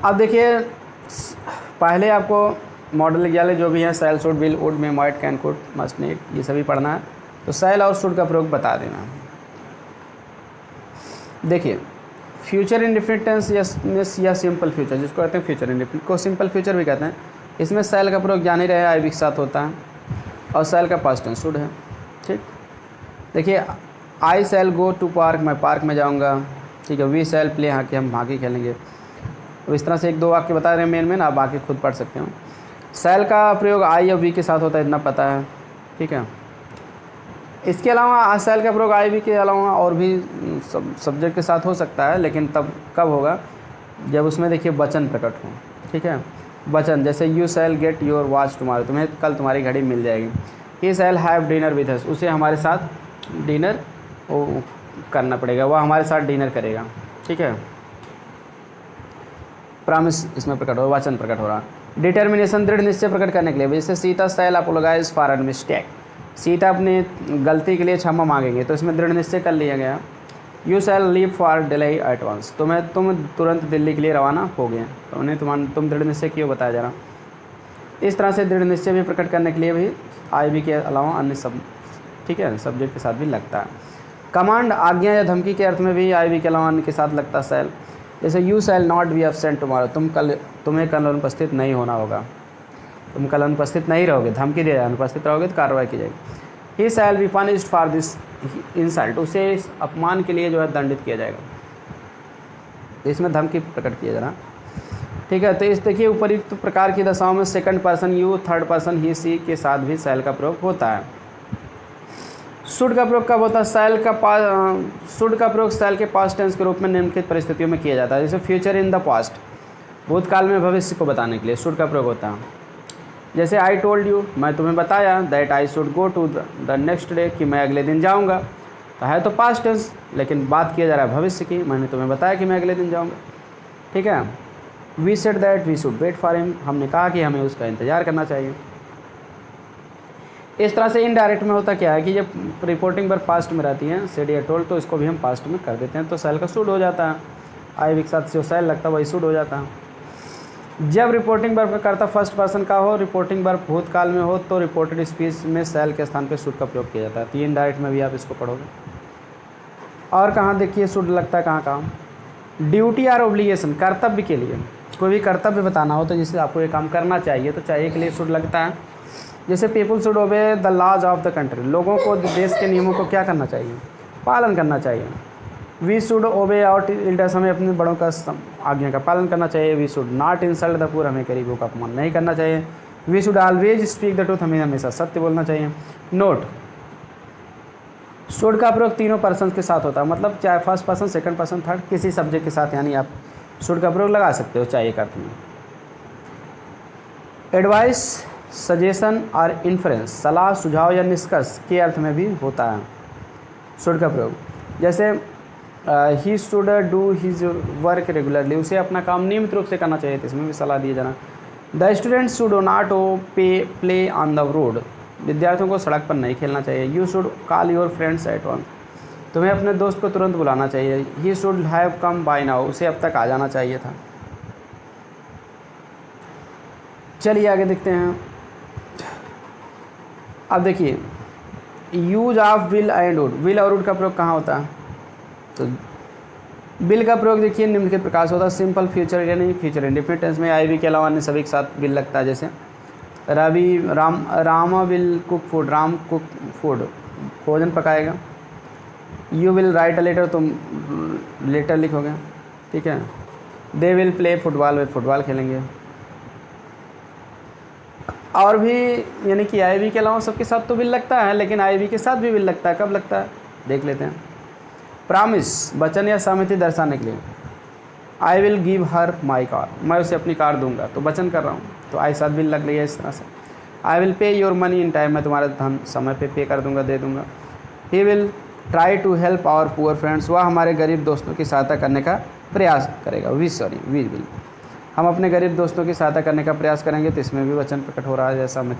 Speaker 1: अब देखिए, पहले आपको मॉडल एग्जाम्पल जो भी हैं shall, should, will, would, may, might, can, could, must, need, ये सभी पढ़ना है। तो सेल और शुड का प्रयोग बता देना। देखिए, फ्यूचर इंडेफिनिट टेंस या सिंपल फ्यूचर, जिसको कहते हैं फ्यूचर इंडेफिनिट, को सिंपल फ्यूचर भी कहते हैं। इसमें सेल का प्रयोग जान ही रहे, आई भी के साथ होता है और सेल का पास्ट टेंस शुड है, ठीक। देखिए, आई सेल गो टू पार्क, मैं पार्क में जाऊंगा, ठीक है। वी सेल प्ले, हाँ कि हम हॉकी खेलेंगे। तो इस तरह से एक दो वाक्य बता रहे हैं मेन, आप बाकी खुद पढ़ सकते हो। सेल का प्रयोग आई या वी के साथ होता है, इतना पता है, ठीक है। इसके अलावा सेल का प्रयोग आई वी के अलावा और भी सब्जेक्ट के साथ हो सकता है, लेकिन तब कब होगा? जब उसमें देखिए वचन प्रकट हो, ठीक है। वचन जैसे you shall get your watch tomorrow, तुम्हें कल तुम्हारी घड़ी मिल जाएगी। He shall have dinner with us, उसे हमारे साथ डिनर करना पड़ेगा, वह हमारे साथ डिनर करेगा, ठीक है। प्रॉमिस इसमें प्रकट हो, वचन प्रकट हो रहा। डिटर्मिनेशन दृढ़ निश्चय प्रकट करने के लिए, जैसे Sita shall apologize for an mistake, Sita अपनी गलती के लिए क्षमा मांगेंगे, तो इसमें दृढ़ निश्चय कर लिया गया। You shall leave for Delhi at once, तुम तुरंत दिल्ली के लिए रवाना हो गए, तो उन्हें तुम दृढ़ निश्चय क्यों बताया जा रहा। इस तरह से दृढ़ निश्चय भी प्रकट करने के लिए भी आई भी के अलावा अन्य सब, ठीक है, सब्जेक्ट के साथ भी लगता है। कमांड आज्ञा या धमकी के अर्थ में भी आई भी के अलावा अन्य के साथ लगता है सेल। जैसे you shall not be absent tomorrow, तुम्हें कल अनुपस्थित नहीं होना होगा, तुम कल अनुपस्थित नहीं रहोगे, धमकी दे, अनुपस्थित रहोगे तो कार्रवाई की जाएगी। He shall be punished for this insult, उसे इस अपमान के लिए जो है दंडित किया जाएगा। इसमें धमकी प्रकट किया जा रहा, ठीक है। तो इस देखिए उपयुक्त प्रकार की दशाओं में second person you, third person he, she के साथ भी सेल का प्रयोग होता है। शुड का प्रयोग कब होता है? शुड का प्रयोग सेल के पास्ट टेंस के रूप में निम्नलिखित परिस्थितियों में किया जाता है। जैसे फ्यूचर इन द पास्ट, भूतकाल में भविष्य को बताने के लिए शुड का प्रयोग होता है। जैसे आई टोल्ड यू, मैं तुम्हें बताया, that I should go to the next day, कि मैं अगले दिन जाऊंगा। तो है तो पास्ट टेंस, लेकिन बात किया जा रहा है भविष्य की, मैंने तुम्हें बताया कि मैं अगले दिन जाऊंगा, ठीक है। We said that we should wait for him, हमने कहा कि हमें उसका इंतजार करना चाहिए। इस तरह से इनडायरेक्ट में होता क्या है कि जब रिपोर्टिंग पर पास्ट में रहती है सेड या टोल्ड, तो इसको भी हम पास्ट में कर देते हैं, तो सेल का शुड हो जाता है। आई के साथ जो सेल लगता है वही शुड हो जाता है। जब रिपोर्टिंग वर्ब का कर्ता फर्स्ट पर्सन का हो, रिपोर्टिंग वर्ब भूतकाल में हो, तो रिपोर्टेड स्पीच में सेल के स्थान पर शुड का प्रयोग किया जाता है। तो इनडायरेक्ट में भी आप इसको पढ़ोगे। और कहाँ देखिए शुड लगता है, कहाँ ड्यूटी और ओब्लिगेशन, कर्तव्य के लिए, कोई भी कर्तव्य बताना हो तो जिससे आपको ये काम करना चाहिए, तो चाहिए के लिए शुड लगता है। जैसे people should obey the laws of the country, लोगों को देश के नियमों को क्या करना चाहिए? पालन करना चाहिए। We should obey our elders, हमें अपने बड़ों का आज्ञा का पालन करना चाहिए। We should not insult the poor, हमें गरीबों का अपमान नहीं करना चाहिए। We should always speak the truth, हमें हमेशा सत्य बोलना चाहिए। नोट, शुड का प्रयोग तीनों पर्सन के साथ होता है, मतलब चाहे first person, second person, third, किसी सब्जेक्ट के साथ, यानी आप शुड का प्रयोग लगा सकते हो चाहिए का अर्थ में। एडवाइस, सजेशन और इन्फ्रेंस, सलाह, सुझाव या निष्कर्ष के अर्थ में भी होता है शुड का प्रयोग। जैसे he should do his work regularly, उसे अपना काम नियमित रूप से करना चाहिए, तो इसमें भी सलाह दिया जाना। The student should not play on the road, विद्यार्थियों को सड़क पर नहीं खेलना चाहिए। You should call your friends at one, तुम्हें अपने दोस्त को तुरंत बुलाना चाहिए। He should have come by now, उसे अब तक आ जाना चाहिए था। चलिए आगे देखते हैं। अब देखिए use of will and would, will और वुड का प्रयोग कहाँ होता है? तो विल का प्रयोग देखिए निम्नलिखित प्रकार से होता है। सिंपल फ्यूचर यानी फ्यूचर इंडेफिनिट टेंस में आई वी के अलावा अन्य सभी के साथ विल लगता है। जैसे Rama will cook food, Ram cook food, भोजन पकाएगा। You will write a letter, तुम लेटर लिखोगे, ठीक है। दे विल प्ले फुटबॉल, वे फुटबॉल खेलेंगे। और भी यानी कि आई वी के अलावा सबके साथ तो विल लगता है, लेकिन आई वी के साथ भी विल लगता है। कब लगता है देख लेते हैं। प्रॉमिस वचन या सहमति दर्शाने के लिए। I will give her my car, मैं उसे अपनी कार दूंगा, तो वचन कर रहा हूँ, तो आई साथ विल लग रही है इस तरह से। I will pay your money in time, मैं तुम्हारा धन समय पे कर दूंगा, दे दूंगा। He will try to help our poor friends, वह हमारे गरीब दोस्तों की सहायता करने का प्रयास करेगा। वी विल, हम अपने गरीब दोस्तों की सहायता करने का प्रयास करेंगे, तो इसमें भी वचन प्रकट हो रहा है जैसा मैं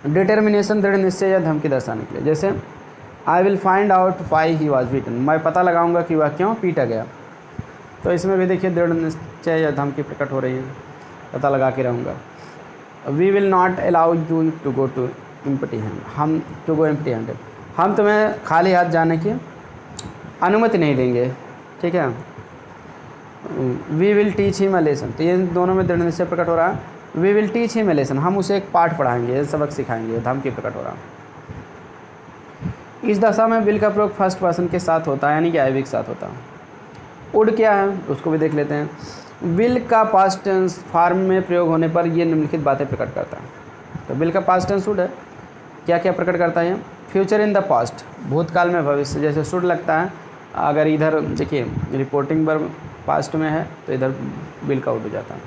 Speaker 1: डिटर्मिनेशन दृढ़ निश्चय या धमकी दर्शाने के लिए। जैसे I will find out why he was beaten, मैं पता लगाऊंगा कि वह क्यों पीटा गया, तो इसमें भी देखिए दृढ़ निश्चय या धमकी प्रकट हो रही है, पता लगा के रहूँगा। We will not allow you to go to empty hand, हम टू गो एम्प्टी हैंडेड, हम तुम्हें खाली हाथ जाने की अनुमति नहीं देंगे, ठीक है। We will teach him a lesson, तो ये दोनों में दृढ़ निश्चय प्रकट हो रहा है। We will teach him a lesson, हम उसे एक पाठ पढ़ाएंगे, सबक सिखाएंगे, धमकी प्रकट हो रहा है। इस दशा में विल का प्रयोग फर्स्ट पर्सन के साथ होता है, यानी कि आई वी के साथ होता है। वुड क्या है उसको भी देख लेते हैं। विल का पास्ट टेंस फॉर्म में प्रयोग होने पर ये निम्नलिखित बातें प्रकट करता है। तो विल का पास्ट टेंस वुड है, क्या क्या प्रकट करता है? फ्यूचर इन द पास्ट, भूतकाल में भविष्य, जैसे शुड लगता है। अगर इधर देखिए रिपोर्टिंग वर्ब पास्ट में है तो इधर विल का वुड हो जाता है।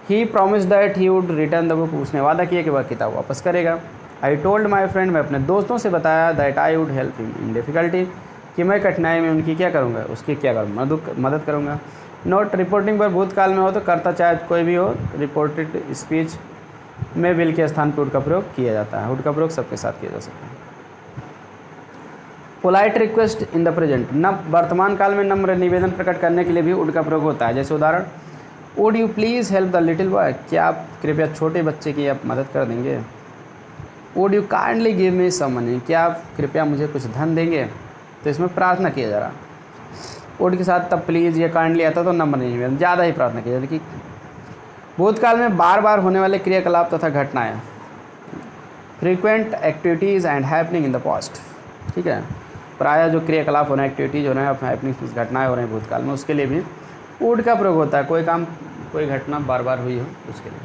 Speaker 1: He promise that he would return the book, उसने वादा किया कि वह किताब वापस करेगा। आई टोल्ड माई फ्रेंड, मैं अपने दोस्तों से बताया that I would help him in difficulty, कि मैं कठिनाई में उनकी क्या करूँगा, उसकी क्या करूँगा, मदद करूँगा। नोट रिपोर्टिंग पर भूतकाल में हो तो करता चाहे कोई भी हो, रिपोर्टेड स्पीच में विल के स्थान पर वुड का प्रयोग किया जाता है। वुड का प्रयोग सबके साथ किया जा सकता है। Polite request in the present, न वर्तमान काल में नम्र निवेदन प्रकट करने के लिए भी वुड का प्रयोग होता है। जैसे उदाहरण, would you please help the little boy, क्या आप कृपया छोटे बच्चे की आप मदद कर देंगे। Would you kindly give me some money, क्या आप कृपया मुझे कुछ धन देंगे, तो इसमें प्रार्थना किया जा रहा। वुड के साथ तब प्लीज़ या काइंडली आता तो नम्र निवेदन, ज़्यादा ही प्रार्थना किया जाती। भूतकाल में बार बार होने वाले क्रियाकलाप तथा घटनाएं, frequent activities and happening in the past, ठीक है। प्रायः जो क्रियाकलाप हो रहे हैं, एक्टिविटीज़ हो रहे हैं, हैपनिंग घटनाएं हो रही हैं भूतकाल में, उसके लिए भी वुड का प्रयोग होता है। कोई काम कोई घटना बार बार हुई हो उसके लिए।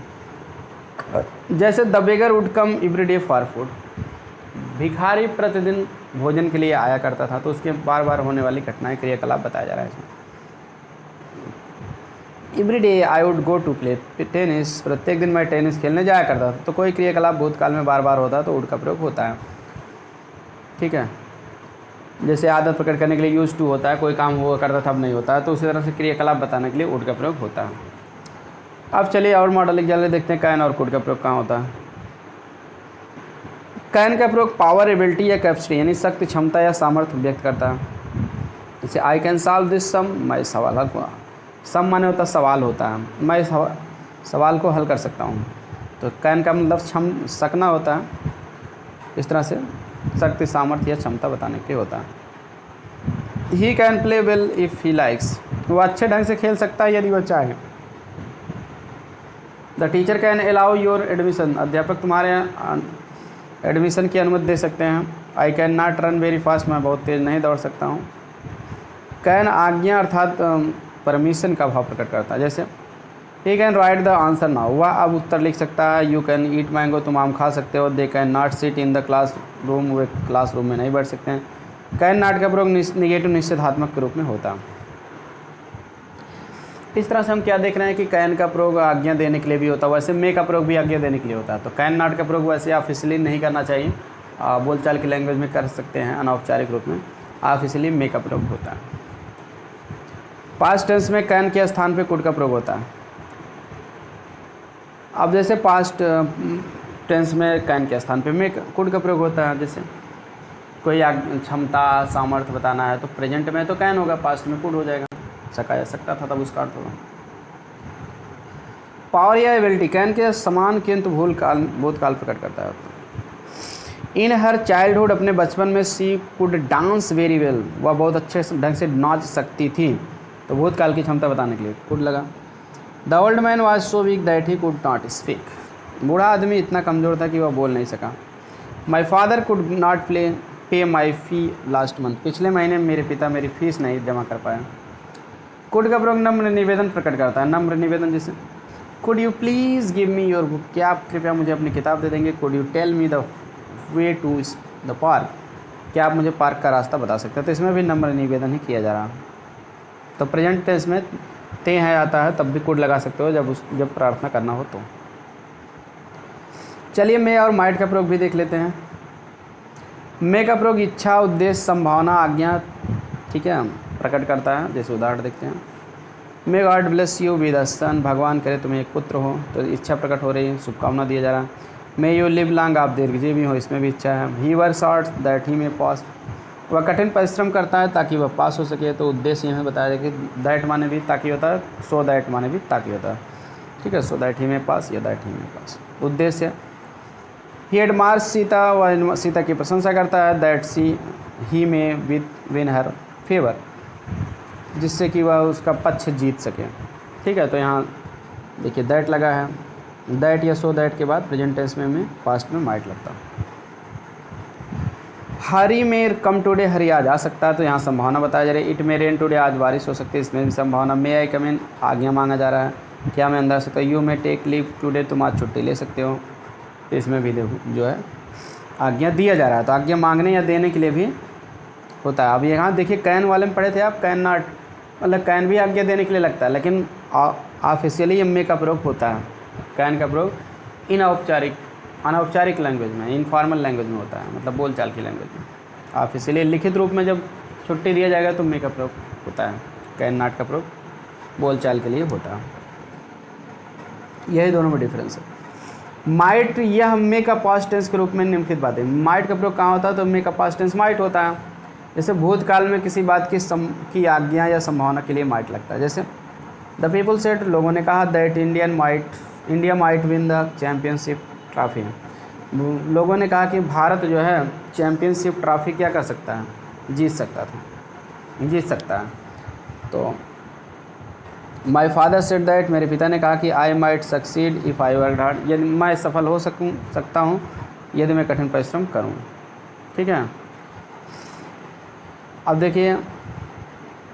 Speaker 1: जैसे the beggar would come every day for food, भिखारी प्रतिदिन भोजन के लिए आया करता था, तो उसके बार बार होने वाली घटनाएं क्रियाकलाप बताया जा रहा है इसमें। Every day I would go to play tennis, प्रत्येक दिन मैं टेनिस खेलने जाया करता था, तो कोई क्रियाकलाप भूतकाल में बार बार होता है तो वुड का प्रयोग होता है, ठीक है। जैसे आदत प्रकट करने के लिए यूज टू होता है, कोई काम हुआ करता था अब नहीं होता है, तो उसी तरह से क्रियाकलाप बताने के लिए वुड का प्रयोग होता है। अब चलिए और मॉडल एग्जाम्पल देखते हैं। कैन और कुड का प्रयोग कहाँ होता है। कैन का प्रयोग पावर, एबिलिटी या कैपेसिटी यानी शक्ति, क्षमता या सामर्थ्य व्यक्त करता है। जैसे आई कैन सॉल्व दिस सम, मैं सवाल हल, सम माने होता सवाल होता है, मैं सवाल को हल कर सकता हूँ, तो कैन का मतलब सकना होता है। इस तरह से शक्ति, सामर्थ्य या क्षमता बताने के लिए होता है। He can play well if he likes, वो अच्छे ढंग से खेल सकता है यदि वह चाहे। The teacher can allow your admission, अध्यापक तुम्हारे एडमिशन की अनुमति दे सकते हैं। I can not run very fast, मैं बहुत तेज़ नहीं दौड़ सकता हूँ। कैन आज्ञा अर्थात परमिशन का भाव प्रकट करता है। जैसे he can write the answer now, वह अब उत्तर लिख सकता है। यू कैन ईट मैंगो, तुम आम खा सकते हो। They can not sit in the class room, way class room में नहीं बैठ सकते हैं। कैन नॉट का प्रयोग निगेटिव निषेधात्मक के रूप में होता है। इस तरह से हम क्या देख रहे हैं कि कैन का प्रयोग आज्ञा देने के लिए भी होता है, वैसे मे का प्रयोग भी आज्ञा देने के लिए होता है। तो कैन नॉट का प्रयोग वैसे ऑफिशियली नहीं करना चाहिए, बोलचाल की लैंग्वेज में कर सकते हैं, अनौपचारिक रूप में ऑफिशियली मे का प्रयोग होता है। पास्ट टेंस में कैन के स्थान पे कुड का प्रयोग होता है। अब जैसे पास्ट टेंस में कैन के स्थान पे मे कुड का प्रयोग होता है। जैसे कोई क्षमता सामर्थ्य बताना है तो प्रेजेंट में तो कैन होगा, पास्ट में कुड हो जाएगा, सका या सकता था तब उसका अर्थ होगा। पावर या एबिलिटी कैन के समान किंतु भूतकाल प्रकट करता है। इन हर चाइल्डहुड अपने बचपन में सी कुड डांस वेरी वेल, वह बहुत अच्छे ढंग से नाच सकती थी, तो भूतकाल की क्षमता बताने के लिए कुड लगा। The old man was so weak that he could not speak, बूढ़ा आदमी इतना कमज़ोर था कि वह बोल नहीं सका। माई फादर कुड नॉट पे माई फी लास्ट मंथ, पिछले महीने मेरे पिता मेरी फीस नहीं जमा कर पाया। कुड का प्रयोग नम्र निवेदन प्रकट करता है। नम्र निवेदन जैसे could you please give me your book, क्या आप कृपया मुझे अपनी किताब दे देंगे। Could you tell me the way to the park, क्या आप मुझे पार्क का रास्ता बता सकते हैं। तो इसमें भी नम्र निवेदन ही किया जा रहा है। तो प्रेजेंट टेंस में ते है आता है तब भी कुड लगा सकते हो जब प्रार्थना करना हो तो। चलिए मे और माइट का प्रयोग भी देख लेते हैं। मे का प्रयोग इच्छा, उद्देश्य, संभावना, आज्ञा, ठीक है, प्रकट करता है। जैसे उदाहरण देखते हैं, may God bless you with a son, भगवान करे तुम्हें एक पुत्र हो, तो इच्छा प्रकट हो रही है, शुभकामना दिया जा रहा है। मे यू लिव लॉन्ग, आप दीर्घजीवी हो, इसमें भी इच्छा है। He works hard that he may pass, वह कठिन परिश्रम करता है ताकि वह पास हो सके, तो उद्देश्य यहाँ बताया जाए कि दैट माने भी ताकि होता है, सो दैट माने भी ताकि होता है, ठीक है, सो दैट ही मे पास या दैट ही मे पास उद्देश्य। ही एडमायर्स सीता, वह सीता की प्रशंसा करता है, that he may win her favour, जिससे कि वह उसका पक्ष जीत सके, ठीक है। तो यहाँ देखिए दैट लगा है, दैट या सो दैट के बाद प्रेजेंट टेंस में पास्ट में माइट लगता है। हरी मेर कम टुडे, हरी आज आ सकता है, तो यहाँ संभावना बताया जा रही है। इट मे रेन टुडे, आज बारिश हो सकती है, इसमें भी संभावना। मे आई कम इन, आज्ञा मांगा जा रहा है, क्या मैं अंदर आ सकता हूँ। You may take leave today, तुम आज छुट्टी ले सकते हो, तो इसमें भी जो है आज्ञा दिया जा रहा है। तो आज्ञा मांगने या देने के लिए भी होता है। अब यहाँ देखिए कैन वाले में पढ़े थे आप, कैन नॉट, मतलब कैन भी आज्ञा देने के लिए लगता है, लेकिन ऑफिशियली मे का प्रयोग होता है। कैन का प्रयोग अनौपचारिक लैंग्वेज में, इनफॉर्मल लैंग्वेज में होता है, मतलब बोलचाल की लैंग्वेज में। ऑफिशियली लिखित रूप में जब छुट्टी दिया जाएगा तो मे का प्रयोग होता है, कैन नॉट का प्रयोग बोलचाल के लिए होता है। यही दोनों में डिफरेंस है। माइट, यह मे का पास्ट टेंस के रूप में निम्नलिखित बातें। माइट का प्रयोग कहाँ होता है, तो मे का पास्ट टेंस माइट होता है। जैसे भूतकाल में किसी बात की आज्ञा या संभावना के लिए माइट लगता है। जैसे द पीपल सेड, लोगों ने कहा, that India might win the championship trophy, लोगों ने कहा कि भारत जो है चैम्पियनशिप ट्रॉफी क्या कर सकता है, जीत सकता है। तो माई फादर सेड दैट, मेरे पिता ने कहा कि I might succeed if I work hard, यदि मैं सफल हो सकता हूँ यदि मैं कठिन परिश्रम करूँ, ठीक है। अब देखिए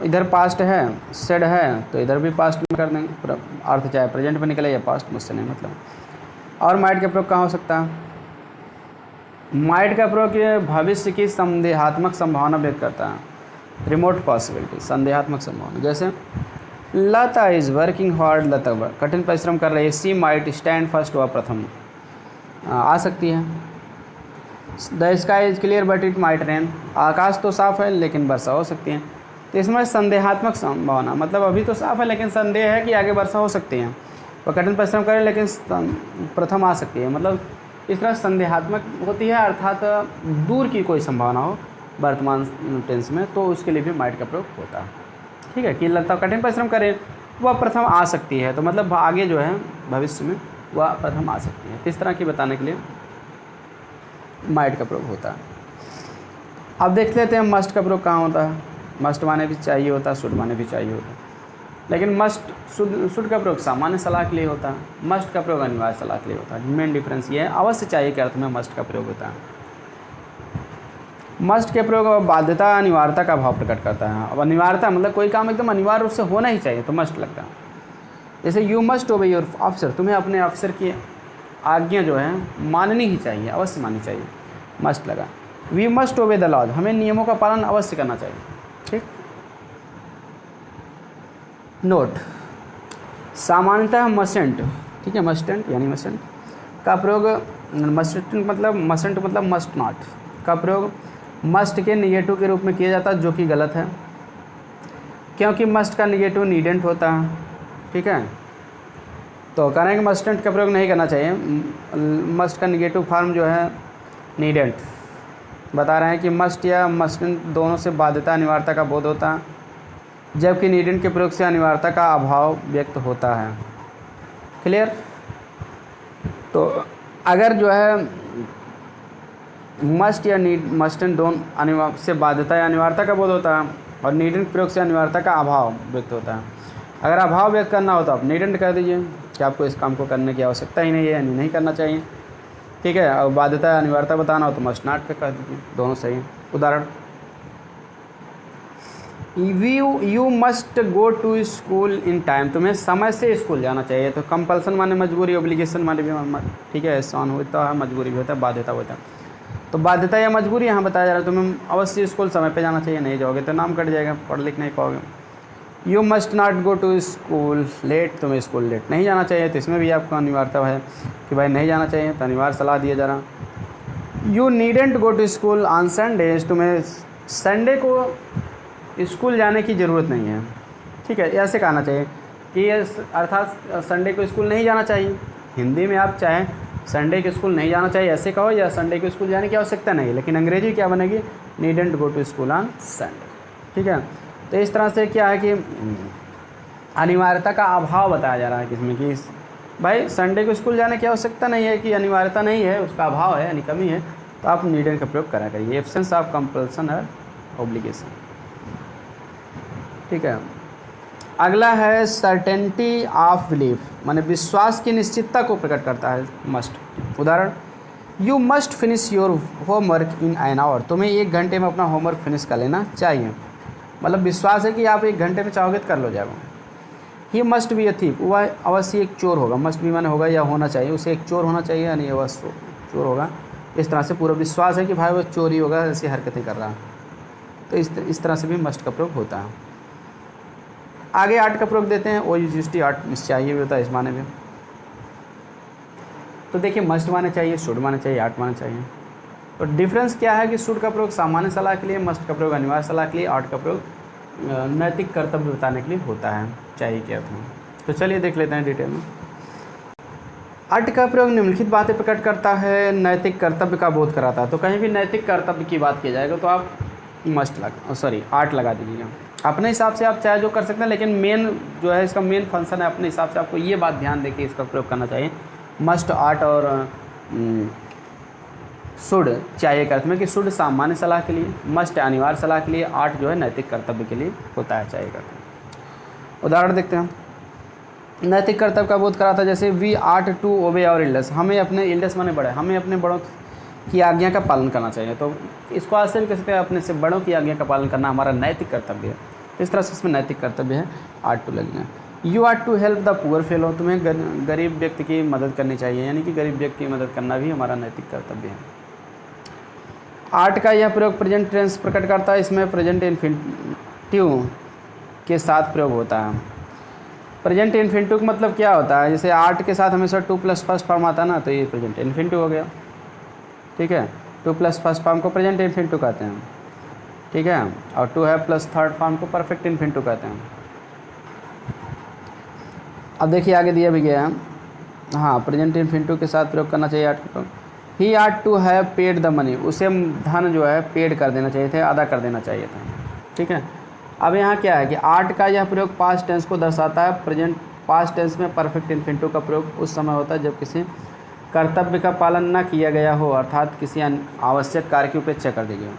Speaker 1: इधर पास्ट है, सेड है, तो इधर भी पास्ट में कर देंगे, अर्थ चाहे प्रेजेंट में निकले या पास्ट, मुझसे नहीं मतलब। और माइट का प्रयोग कहाँ हो सकता है, माइट का प्रयोग भविष्य की संदेहात्मक संभावना व्यक्त करता है, रिमोट पॉसिबिलिटी, संदेहात्मक संभावना। जैसे लता इज़ वर्किंग हार्ड, लता कठिन परिश्रम कर रही है। सी माइट स्टैंड फर्स्ट, वह प्रथम आ सकती है। The sky is clear but it might rain, आकाश तो साफ़ है लेकिन वर्षा हो सकती है। तो इसमें संदेहात्मक संभावना, मतलब अभी तो साफ़ है लेकिन संदेह है कि आगे वर्षा हो सकती है। वह कठिन परिश्रम करे लेकिन प्रथम आ सकती है, मतलब इस तरह संदेहात्मक होती है, अर्थात दूर की कोई संभावना हो वर्तमान टेंस में, तो उसके लिए भी माइट का प्रयोग होता है, ठीक है। कि लता कठिन परिश्रम करे, वह प्रथम आ सकती है, तो मतलब आगे जो है भविष्य में वह प्रथम आ सकती है। इस तरह की बताने के लिए माइट का प्रयोग होता है। अब देख लेते हैं मस्ट का प्रयोग कहाँ होता है। मस्ट माने भी चाहिए होता है, शुड माने भी चाहिए होता है, लेकिन मस्ट शुड का प्रयोग सामान्य सलाह के लिए होता है, मस्ट का प्रयोग अनिवार्य सलाह के लिए होता है। मेन डिफरेंस ये है, अवश्य चाहिए के अर्थ में मस्ट का प्रयोग होता है। मस्ट के प्रयोग बाध्यता अनिवार्यता का भाव प्रकट करता है। अब अनिवार्यता मतलब कोई काम एकदम अनिवार्य रूप से होना ही चाहिए तो मस्ट लगता है। जैसे यू मस्ट ओबे योर ऑफिसर, तुम्हें अपने ऑफिसर की आज्ञा जो है माननी ही चाहिए, अवश्य माननी चाहिए, मस्ट लगा। We must obey the laws, हमें नियमों का पालन अवश्य करना चाहिए, ठीक। नोट, सामान्यतः मसेंट, ठीक है, मस्टेंट यानी मसेंट का प्रयोग, मस्टेंट मतलब मस्ट नॉट का प्रयोग मस्ट के निगेटिव के रूप में किया जाता है, जो कि गलत है, क्योंकि मस्ट का निगेटिव नीडेंट होता है, ठीक है। तो कह रहे हैं कि मस्टेंट का प्रयोग नहीं करना चाहिए। मस्ट का निगेटिव फॉर्म जो है नीडेंट। बता रहे हैं कि मस्ट या मस्टेंट दोनों से बाध्यता अनिवार्यता का बोध होता है, जबकि नीडेंट के प्रयोग से अनिवार्यता का अभाव व्यक्त होता है। क्लियर। तो अगर जो है मस्ट या नीड मस्टेंट दोनों से बाध्यता या अनिवार्यता का बोध होता है और नीडेंट प्रयोग से अनिवार्यता का अभाव व्यक्त होता है। अगर अभाव व्यक्त करना हो तो आप नीडेंट कर दीजिए कि आपको इस काम को करने की आवश्यकता ही नहीं है, यानी नहीं करना चाहिए। ठीक है। और बाध्यता या अनिवार्यता बताना हो तो मस्ट नॉट पे कर दीजिए, दोनों सही। उदाहरण, you must go to school in time, तुम्हें समय से स्कूल जाना चाहिए। तो कंपल्सन माने मजबूरी, ऑब्लिगेशन माने भी, ठीक है, एहसान होता है, मजबूरी भी होता है, बाध्यता होता है। तो बाध्यता या मजबूरी यहाँ बताया जा रहा है, तुम्हें अवश्य स्कूल समय पे जाना चाहिए, नहीं जाओगे तो नाम कट जाएगा, पढ़ लिख नहीं पाओगे। You must not go to school late, तुम्हें स्कूल लेट नहीं जाना चाहिए, तो इसमें भी आपको अनिवार्यता है कि भाई नहीं जाना चाहिए, तो अनिवार्य सलाह दिया जा रहा। You needn't go to school on Sundays, तुम्हें संडे को स्कूल जाने की ज़रूरत नहीं है। ठीक है, ऐसे कहना चाहिए कि अर्थात संडे को स्कूल नहीं जाना चाहिए। हिंदी में आप चाहें संडे के स्कूल नहीं जाना चाहिए ऐसे कहो, या संडे को स्कूल जाने की आवश्यकता नहीं है, लेकिन अंग्रेजी क्या बनेगी, needn't go to school on Sunday. ठीक है। तो इस तरह से क्या है कि अनिवार्यता का अभाव बताया जा रहा है किसमें, कि भाई संडे को स्कूल जाने की आवश्यकता नहीं है, कि अनिवार्यता नहीं है, उसका अभाव है यानी कमी है, तो आप नीडेंट का प्रयोग करा करिए। एब्सेंस ऑफ कंपल्सन और ऑब्लिगेशन। ठीक है। अगला है सर्टेनिटी ऑफ बिलीफ, माने विश्वास की निश्चितता को प्रकट करता है मस्ट। उदाहरण, you must finish your homework in an hour, तुम्हें 1 घंटे में अपना होमवर्क फिनिश कर लेना चाहिए। मतलब विश्वास है कि आप 1 घंटे में चाहोगे तो कर लो जाएगा। He must be a thief, वह अवश्य एक चोर होगा। मस्ट भी माने होगा या होना चाहिए, उसे एक चोर होना चाहिए, यानी अवश्य चोर होगा। इस तरह से पूरा विश्वास है कि भाई वो चोरी होगा, ऐसी हरकतें कर रहा है, तो इस तरह से भी मस्ट का प्रयोग होता है। आगे आर्ट का प्रयोग देते हैं। ओ यूजिटी आर्ट चाहिए भी होता है इस माने में। तो देखिए मस्ट माने चाहिए, शुड माने चाहिए, आर्ट माने चाहिए। तो डिफरेंस क्या है कि शुड का प्रयोग सामान्य सलाह के लिए, मस्ट का प्रयोग अनिवार्य सलाह के लिए, आर्ट का प्रयोग नैतिक कर्तव्य बताने के लिए होता है, चाहिए क्या था। तो चलिए देख लेते हैं डिटेल में। आर्ट का प्रयोग निम्नलिखित बातें प्रकट करता है, नैतिक कर्तव्य का बोध कराता है। तो कहीं भी नैतिक कर्तव्य की बात की जाएगा तो आप आर्ट लगा दीजिएगा। अपने हिसाब से आप चाहे जो कर सकते हैं, लेकिन मेन जो है इसका मेन फंक्शन है, अपने हिसाब से आपको ये बात ध्यान देके इसका प्रयोग करना चाहिए। मस्ट, आर्ट और शुड चाहिए अर्थ में कि शुड सामान्य सलाह के लिए, मस्ट अनिवार्य सलाह के लिए, आर्ट जो है नैतिक कर्तव्य के लिए होता है, चाहिए कर्तव्य। उदाहरण देखते हैं। नैतिक कर्तव्य का बोध कराता है, जैसे we ought to obey our elders, हमें अपने एल्डर्स माने बड़े, हमें अपने बड़ों की आज्ञा का पालन करना चाहिए। तो इसको ऐसे भी कह सकते हैं, अपने से बड़ों की आज्ञा का पालन करना हमारा नैतिक कर्तव्य है। इस तरह से इसमें नैतिक कर्तव्य है, आर्ट टू लगेगा। You ought to help the poor fellow, तुम्हें गरीब व्यक्ति की मदद करनी चाहिए, यानी कि गरीब व्यक्ति की मदद करना भी हमारा नैतिक कर्तव्य है। आर्ट का यह प्रयोग प्रेजेंट टेंस प्रकट करता है, इसमें प्रेजेंट इन्फिनिटिव के साथ प्रयोग होता है। प्रेजेंट इन्फिनिटिव का मतलब क्या होता है, जैसे आर्ट के साथ हमेशा 2 प्लस फर्स्ट फॉर्म आता है ना, तो ये प्रेजेंट इन्फिनिटिव हो गया। ठीक है, 2 प्लस फर्स्ट फॉर्म को प्रेजेंट इन्फिनिटिव कहते हैं। ठीक है, और 2 है प्लस थर्ड फॉर्म को परफेक्ट इन्फिनिटिव कहते हैं। अब देखिए आगे दिया भी गया है, हाँ, प्रेजेंट इन्फिनिटिव के साथ प्रयोग करना चाहिए आर्ट का। He ought to have paid the money, उसे धन जो है पेड कर देना चाहिए था, अदा कर देना चाहिए था। ठीक है। अब यहाँ क्या है कि आर्ट का यह प्रयोग पास्ट टेंस को दर्शाता है। प्रेजेंट पास्ट टेंस में परफेक्ट इन्फिनिटिव का प्रयोग उस समय होता है जब किसी कर्तव्य का पालन न किया गया हो, अर्थात किसी आवश्यक कार्य की उपेक्षा कर दी गई हो।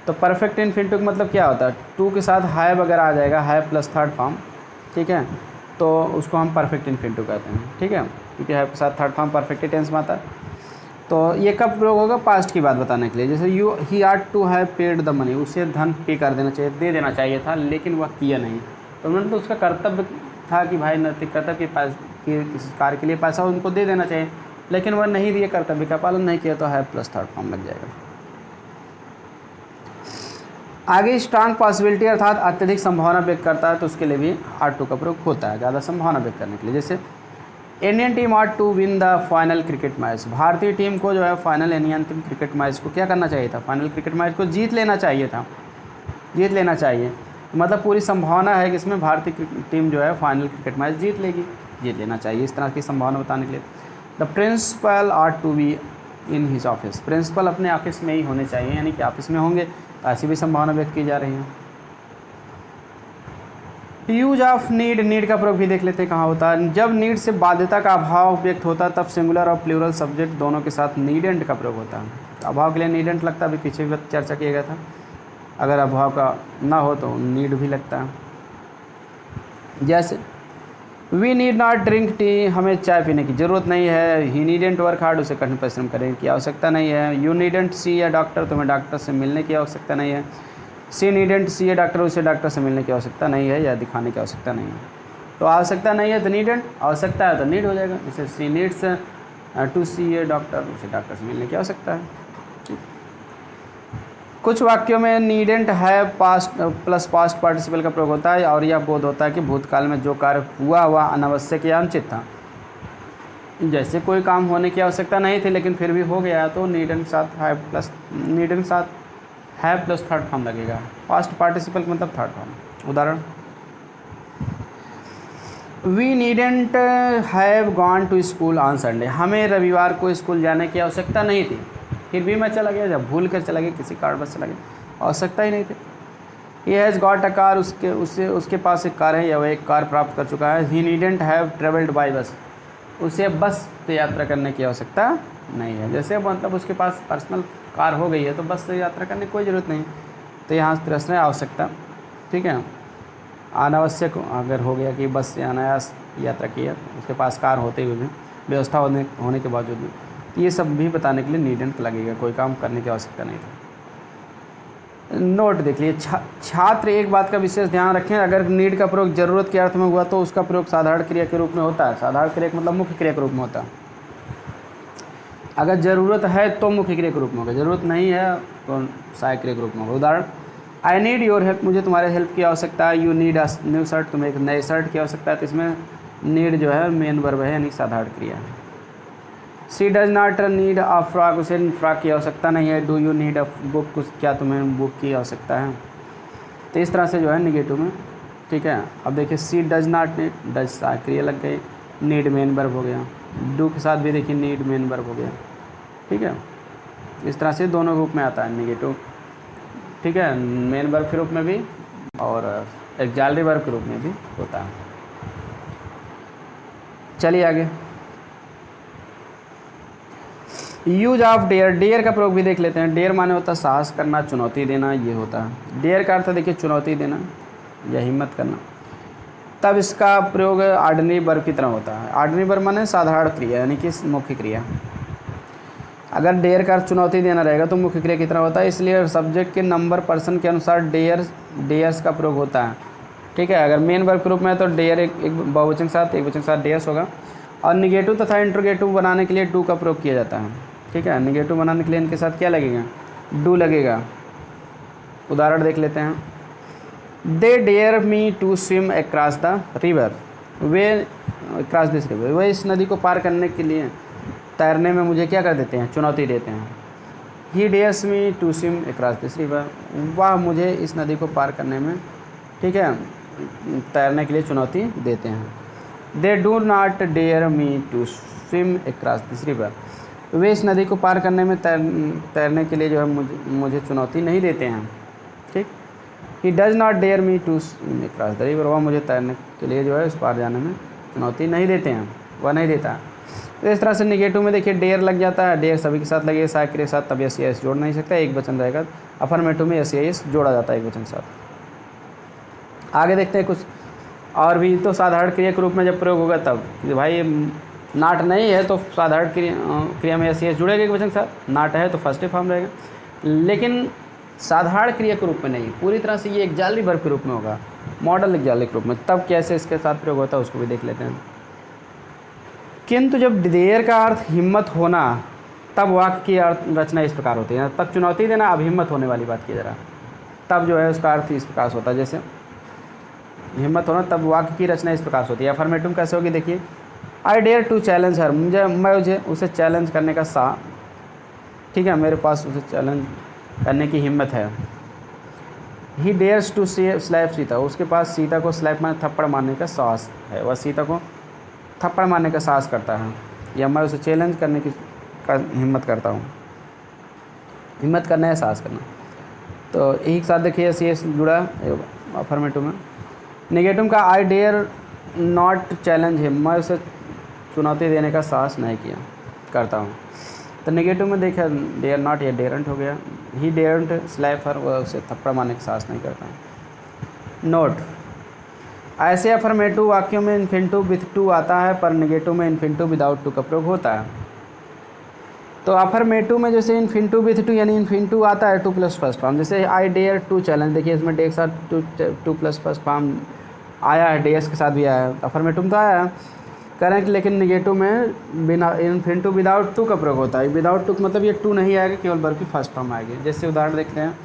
Speaker 1: तो परफेक्ट इन्फिनिटिव मतलब क्या होता है, टू के साथ हैव वगैरह आ जाएगा, हैव प्लस थर्ड फॉर्म। ठीक है, तो उसको हम परफेक्ट इन्फिनिटिव कहते हैं। ठीक है, क्योंकि हैव के साथ थर्ड फॉर्म परफेक्ट टेंस में आता है। तो ये कब प्रयोग होगा, पास्ट की बात बताने के लिए। जैसे he ought to have paid the money, उसे धन पे कर देना चाहिए, दे देना चाहिए था, लेकिन वह किया नहीं। तो उन्होंने तो उसका कर्तव्य था कि भाई नैतिक कर्तव्य के किसी कार्य के लिए पैसा उनको दे देना चाहिए, लेकिन वह नहीं दिए, कर्तव्य का पालन नहीं किया, तो हैव प्लस थर्ड फॉर्म लग जाएगा। आगे स्ट्रांग पॉसिबिलिटी अर्थात अत्यधिक संभावना व्यक्त करता है, तो उसके लिए भी आर्ट टू का प्रयोग होता है, ज़्यादा संभावना व्यक्त करने के लिए। जैसे Indian team ought to win the final cricket match, भारतीय टीम को जो है फाइनल यानी अंतिम क्रिकेट मैच को क्या करना चाहिए था, फाइनल क्रिकेट मैच को जीत लेना चाहिए था, जीत लेना चाहिए। मतलब पूरी संभावना है कि इसमें भारतीय टीम जो है फाइनल क्रिकेट मैच जीत लेगी। जीत लेना चाहिए। इस तरह की संभावना बताने के लिए the principal ought to be in his office, principal अपने ऑफिस में ही होने चाहिए, यानी कि ऑफिस में होंगे, तो ऐसी भी संभावना व्यक्त की जा रही है। यूज ऑफ नीड, नीड का प्रयोग भी देख लेते हैं कहाँ होता है। जब नीड से बाध्यता का अभाव व्यक्त होता है तब सिंगुलर और प्लूरल सब्जेक्ट दोनों के साथ नीडेंट का प्रयोग होता है। अभाव के लिए नीडेंट लगता है, अभी पीछे भी चर्चा किया गया था। अगर अभाव का ना हो तो नीड भी लगता है। जैसे we need not drink tea, हमें चाय पीने की ज़रूरत नहीं है। ही नीडेंट वर्क हार्ड, उसे कठिन परिश्रम करने की आवश्यकता नहीं है। You needn't see a doctor, तुम्हें डॉक्टर से मिलने की आवश्यकता नहीं है। She needn't see a doctor, उसे डॉक्टर से मिलने की आवश्यकता नहीं है या दिखाने की आवश्यकता नहीं है। तो आवश्यकता नहीं है तो नीडेंट, आवश्यकता है तो नीड हो जाएगा। जैसे she needs to see a doctor, उसे डॉक्टर से मिलने की आवश्यकता है। कुछ वाक्यों में नीडेंट है पास्ट प्लस पास्ट पार्टिसिपल का प्रयोग होता है और यह बोध होता है कि भूतकाल में जो कार्य हुआ वह अनावश्यक या अनुचित था। जैसे कोई काम होने की आवश्यकता नहीं थी लेकिन फिर भी हो गया, तो नीडेंट साथ है प्लस नीडेंट साथ है प्लस थर्ड फॉर्म लगेगा। पास्ट पार्टिसिपल मतलब थर्ड फॉर्म। उदाहरण, we needn't have gone to school on Sunday, हमें रविवार को स्कूल जाने की आवश्यकता नहीं थी, फिर भी मैं चला गया, जब भूल कर चला गया, किसी कारणवश चला गया, आवश्यकता ही नहीं थी। He has got a car, उसके पास एक कार है या वह एक कार प्राप्त कर चुका है। He needn't have travelled by bus, उसे बस से यात्रा करने की आवश्यकता नहीं है। जैसे मतलब उसके पास पर्सनल कार हो गई है तो बस से यात्रा करने की कोई ज़रूरत नहीं। तो यहाँ प्रश्न है आवश्यकता, ठीक है। अनावश्यक अगर हो गया कि बस से अनायास यात्रा की है, उसके पास कार होते हुए भी, व्यवस्था होने के बावजूद भी, तो ये सब भी बताने के लिए नीडेंट लगेगा, कोई काम करने की आवश्यकता नहीं थी। नोट देख लिए, छात्र एक बात का विशेष ध्यान रखें, अगर नीड का प्रयोग ज़रूरत के अर्थ में हुआ तो उसका प्रयोग साधारण क्रिया के रूप में होता है। साधारण क्रिया मतलब मुख्य क्रिया के रूप में होता है। अगर ज़रूरत है तो मुख्य क्रिया के रूप में होगा, ज़रूरत नहीं है तो सहायक क्रिया के रूप में होगा। उदाहरण, आई नीड योर हेल्प, मुझे तुम्हारे हेल्प की आवश्यकता है। You need a new shirt, तुम्हें एक नए शर्ट की आवश्यकता है। तो इसमें नीड जो है मेन वर्ब है, यानी साधारण क्रिया है। She does not need a frock, उसे फ्रॉक की आवश्यकता नहीं है। Do you need a book, क्या तुम्हें बुक की आवश्यकता है। तो इस तरह से जो है निगेटिव में, ठीक है। अब देखिए, सी डज नॉट नीड, डज क्रिया लग गई, नीड मेन वर्ब हो गया। डू के साथ भी देखिए नीड मेन वर्ब हो गया, ठीक है। इस तरह से दोनों रूप में आता है निगेटिव, ठीक है, मेन वर्ब के रूप में भी और एक्जाल्टी वर्ब के रूप में भी होता है। चलिए आगे, यूज ऑफ डेयर, डेयर का प्रयोग भी देख लेते हैं। डेयर माने होता है साहस करना, चुनौती देना, ये होता है। डेयर का अर्थ देखिए चुनौती देना या हिम्मत करना। तब इसका प्रयोग ऑर्डिनरी वर्ब की तरह होता है। ऑर्डिनरी वर्ब माने साधारण क्रिया, यानी कि मुख्य क्रिया। अगर डेयर का अर्थ चुनौती देना रहेगा तो मुख्य क्रिया की तरह होता है, इसलिए सब्जेक्ट के नंबर पर्सन के अनुसार डेयर्स का प्रयोग होता है, ठीक है। अगर मेन वर्ब के रूप में है तो डेयर एक बहुवचन के साथ, एक वचन के साथ डेयर्स होगा। और निगेटिव तथा इंट्रोगेटिव बनाने के लिए डू का प्रयोग किया जाता है, ठीक है। निगेटिव बनाने के लिए इनके साथ क्या लगेगा, डू लगेगा। उदाहरण देख लेते हैं, they dare me to swim across the river, वे क्रॉस दिस रिवर, वे इस नदी को पार करने के लिए तैरने में मुझे क्या कर देते हैं, चुनौती देते हैं। He dares me to swim across this river, वह मुझे इस नदी को पार करने में, ठीक है, तैरने के लिए चुनौती देते हैं। They do not dare me to swim across this river, वे इस नदी को पार करने में तैरने के लिए जो है मुझे चुनौती नहीं देते हैं, ठीक। He does not dare me to swim across the river, वह मुझे तैरने के लिए जो है उस पार जाने में चुनौती नहीं देते हैं, वह नहीं देता। तो इस तरह से निगेटिव में देखिए डेयर लग जाता है, डेयर सभी के साथ लगेगा, सहायक के साथ, तब एस जोड़ नहीं सकता, एक वचन रहेगा। अफर्मेटिव में एस जोड़ा जाता है एक वचन के साथ। आगे देखते हैं कुछ और भी। तो साधारण क्रिया के रूप में जब प्रयोग होगा तब भाई नाट नहीं है तो साधारण क्रिया में एस जुड़ेगा एक वचन के साथ, नाट है तो फर्स्ट फॉर्म रहेगा। लेकिन साधारण क्रिया के रूप में नहीं, पूरी तरह से ये एक्जाल्टी वर्ब के रूप में होगा, मॉडल एक्जाल्टी के रूप में। तब कैसे इसके साथ प्रयोग होता है उसको भी देख लेते हैं। किंतु जब देर का अर्थ हिम्मत होना, तब वाक्य की अर्थ रचना इस प्रकार होती है। तब चुनौती देना, अब हिम्मत होने वाली बात की जरा, तब जो है उसका अर्थ इस प्रकार से होता है। जैसे हिम्मत होना, तब वाक्य की रचना इस प्रकार से होती है। अफर्मेटिव कैसे होगी देखिए, आई डेयर टू चैलेंज हर, मुझे उसे चैलेंज करने का ठीक है, मेरे पास उसे चैलेंज करने की हिम्मत है। ही डेयर्स टू स्लैप सीता, उसके पास सीता को स्लैप में थप्पड़ मारने का साहस है, वह सीता को थप्पड़ मारने का साहस करता है, या मैं उसे चैलेंज करने की हिम्मत करता हूँ। हिम्मत करना है, साहस करना। तो एक साथ देखिए एस एस जुड़ा अफर्मेटिव में। नेगेटिव का I dare not challenge him, मैं उसे चुनौती देने का साहस नहीं किया करता हूँ। तो नेगेटिव में देखा डेयर नॉट या डेयरेंट हो गया। ही डेयरेंट स्लैप हर, वह उसे थप्पड़ मारने का साहस नहीं करता। नोट, ऐसे अफर्मेटिव वाक्यों में इन्फिनिटिव विथ टू आता है, पर नेगेटिव में इन्फिनिटिव विदाउट टू का प्रयोग होता है। तो अफर्मेटिव में जैसे इन्फिनिटिव विथ टू यानी इन्फिनिटिव आता है टू प्लस फर्स्ट फॉर्म, जैसे आई डेयर टू चैलेंज, देखिए इसमें डे के साथ टू प्लस फर्स्ट फॉर्म आया है, डेयर्स के साथ भी आया है। अफर्मेटिव में तो आया है, करेंट, लेकिन नेगेटिव में बिना इन्फिनिटिव विदाउट टू का प्रयोग होता है। विदाउट टू मतलब ये टू नहीं आएगा, केवल बल्कि फर्स्ट फॉर्म आएगी। जैसे उदाहरण देखते हैं,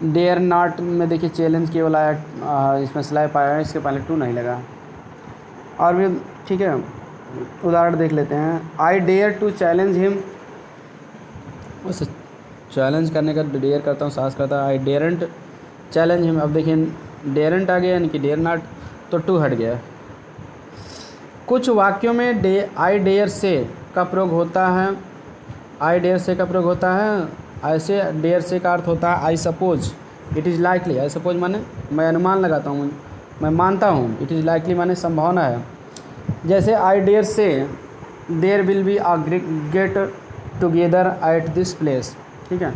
Speaker 1: डेयर नॉट में देखिए चैलेंज केवल आया, इसमें स्लैप आया है, इसके पहले टू नहीं लगा। और भी ठीक है, उदाहरण देख लेते हैं। I dare to challenge him, उसे चैलेंज करने का डेयर करता हूँ, साहस करता है। आई डेयरेंट चैलेंज हिम, अब देखिए डेयरेंट आ गया यानी कि डेयर नॉट, तो टू हट गया। कुछ वाक्यों में आई डेयर से का प्रयोग होता है, आई डेयर से का प्रयोग होता है। ऐसे डेयर से का अर्थ होता है I suppose, it is likely. I suppose माने मैं अनुमान लगाता हूँ, मैं मानता हूँ। इट इज़ लाइकली माने संभावना है। जैसे I dare say there will be a get together at this place, ठीक है।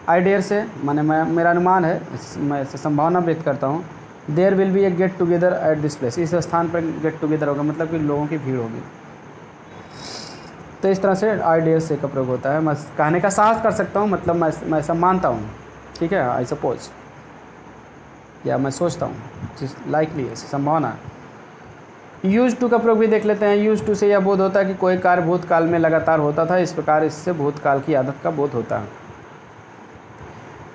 Speaker 1: आई डेयर से माने मैं, मेरा अनुमान है, मैं संभावना व्यक्त करता हूँ। There will be a get together at this place, इस स्थान पर गेट टुगेदर होगा, मतलब कि लोगों की भीड़ होगी। तो इस तरह से आई डेयर से का प्रयोग होता है। मैं कहने का साहस कर सकता हूँ, मतलब मैं ऐसा मानता हूँ, ठीक है। आई सपोज, या मैं सोचता हूँ, लाइकली है, संभावना है। यूज टू का प्रयोग भी देख लेते हैं। यूज टू से यह बोध होता है कि कोई कार्य भूतकाल में लगातार होता था, इस प्रकार इससे भूतकाल की आदत का बोध होता है।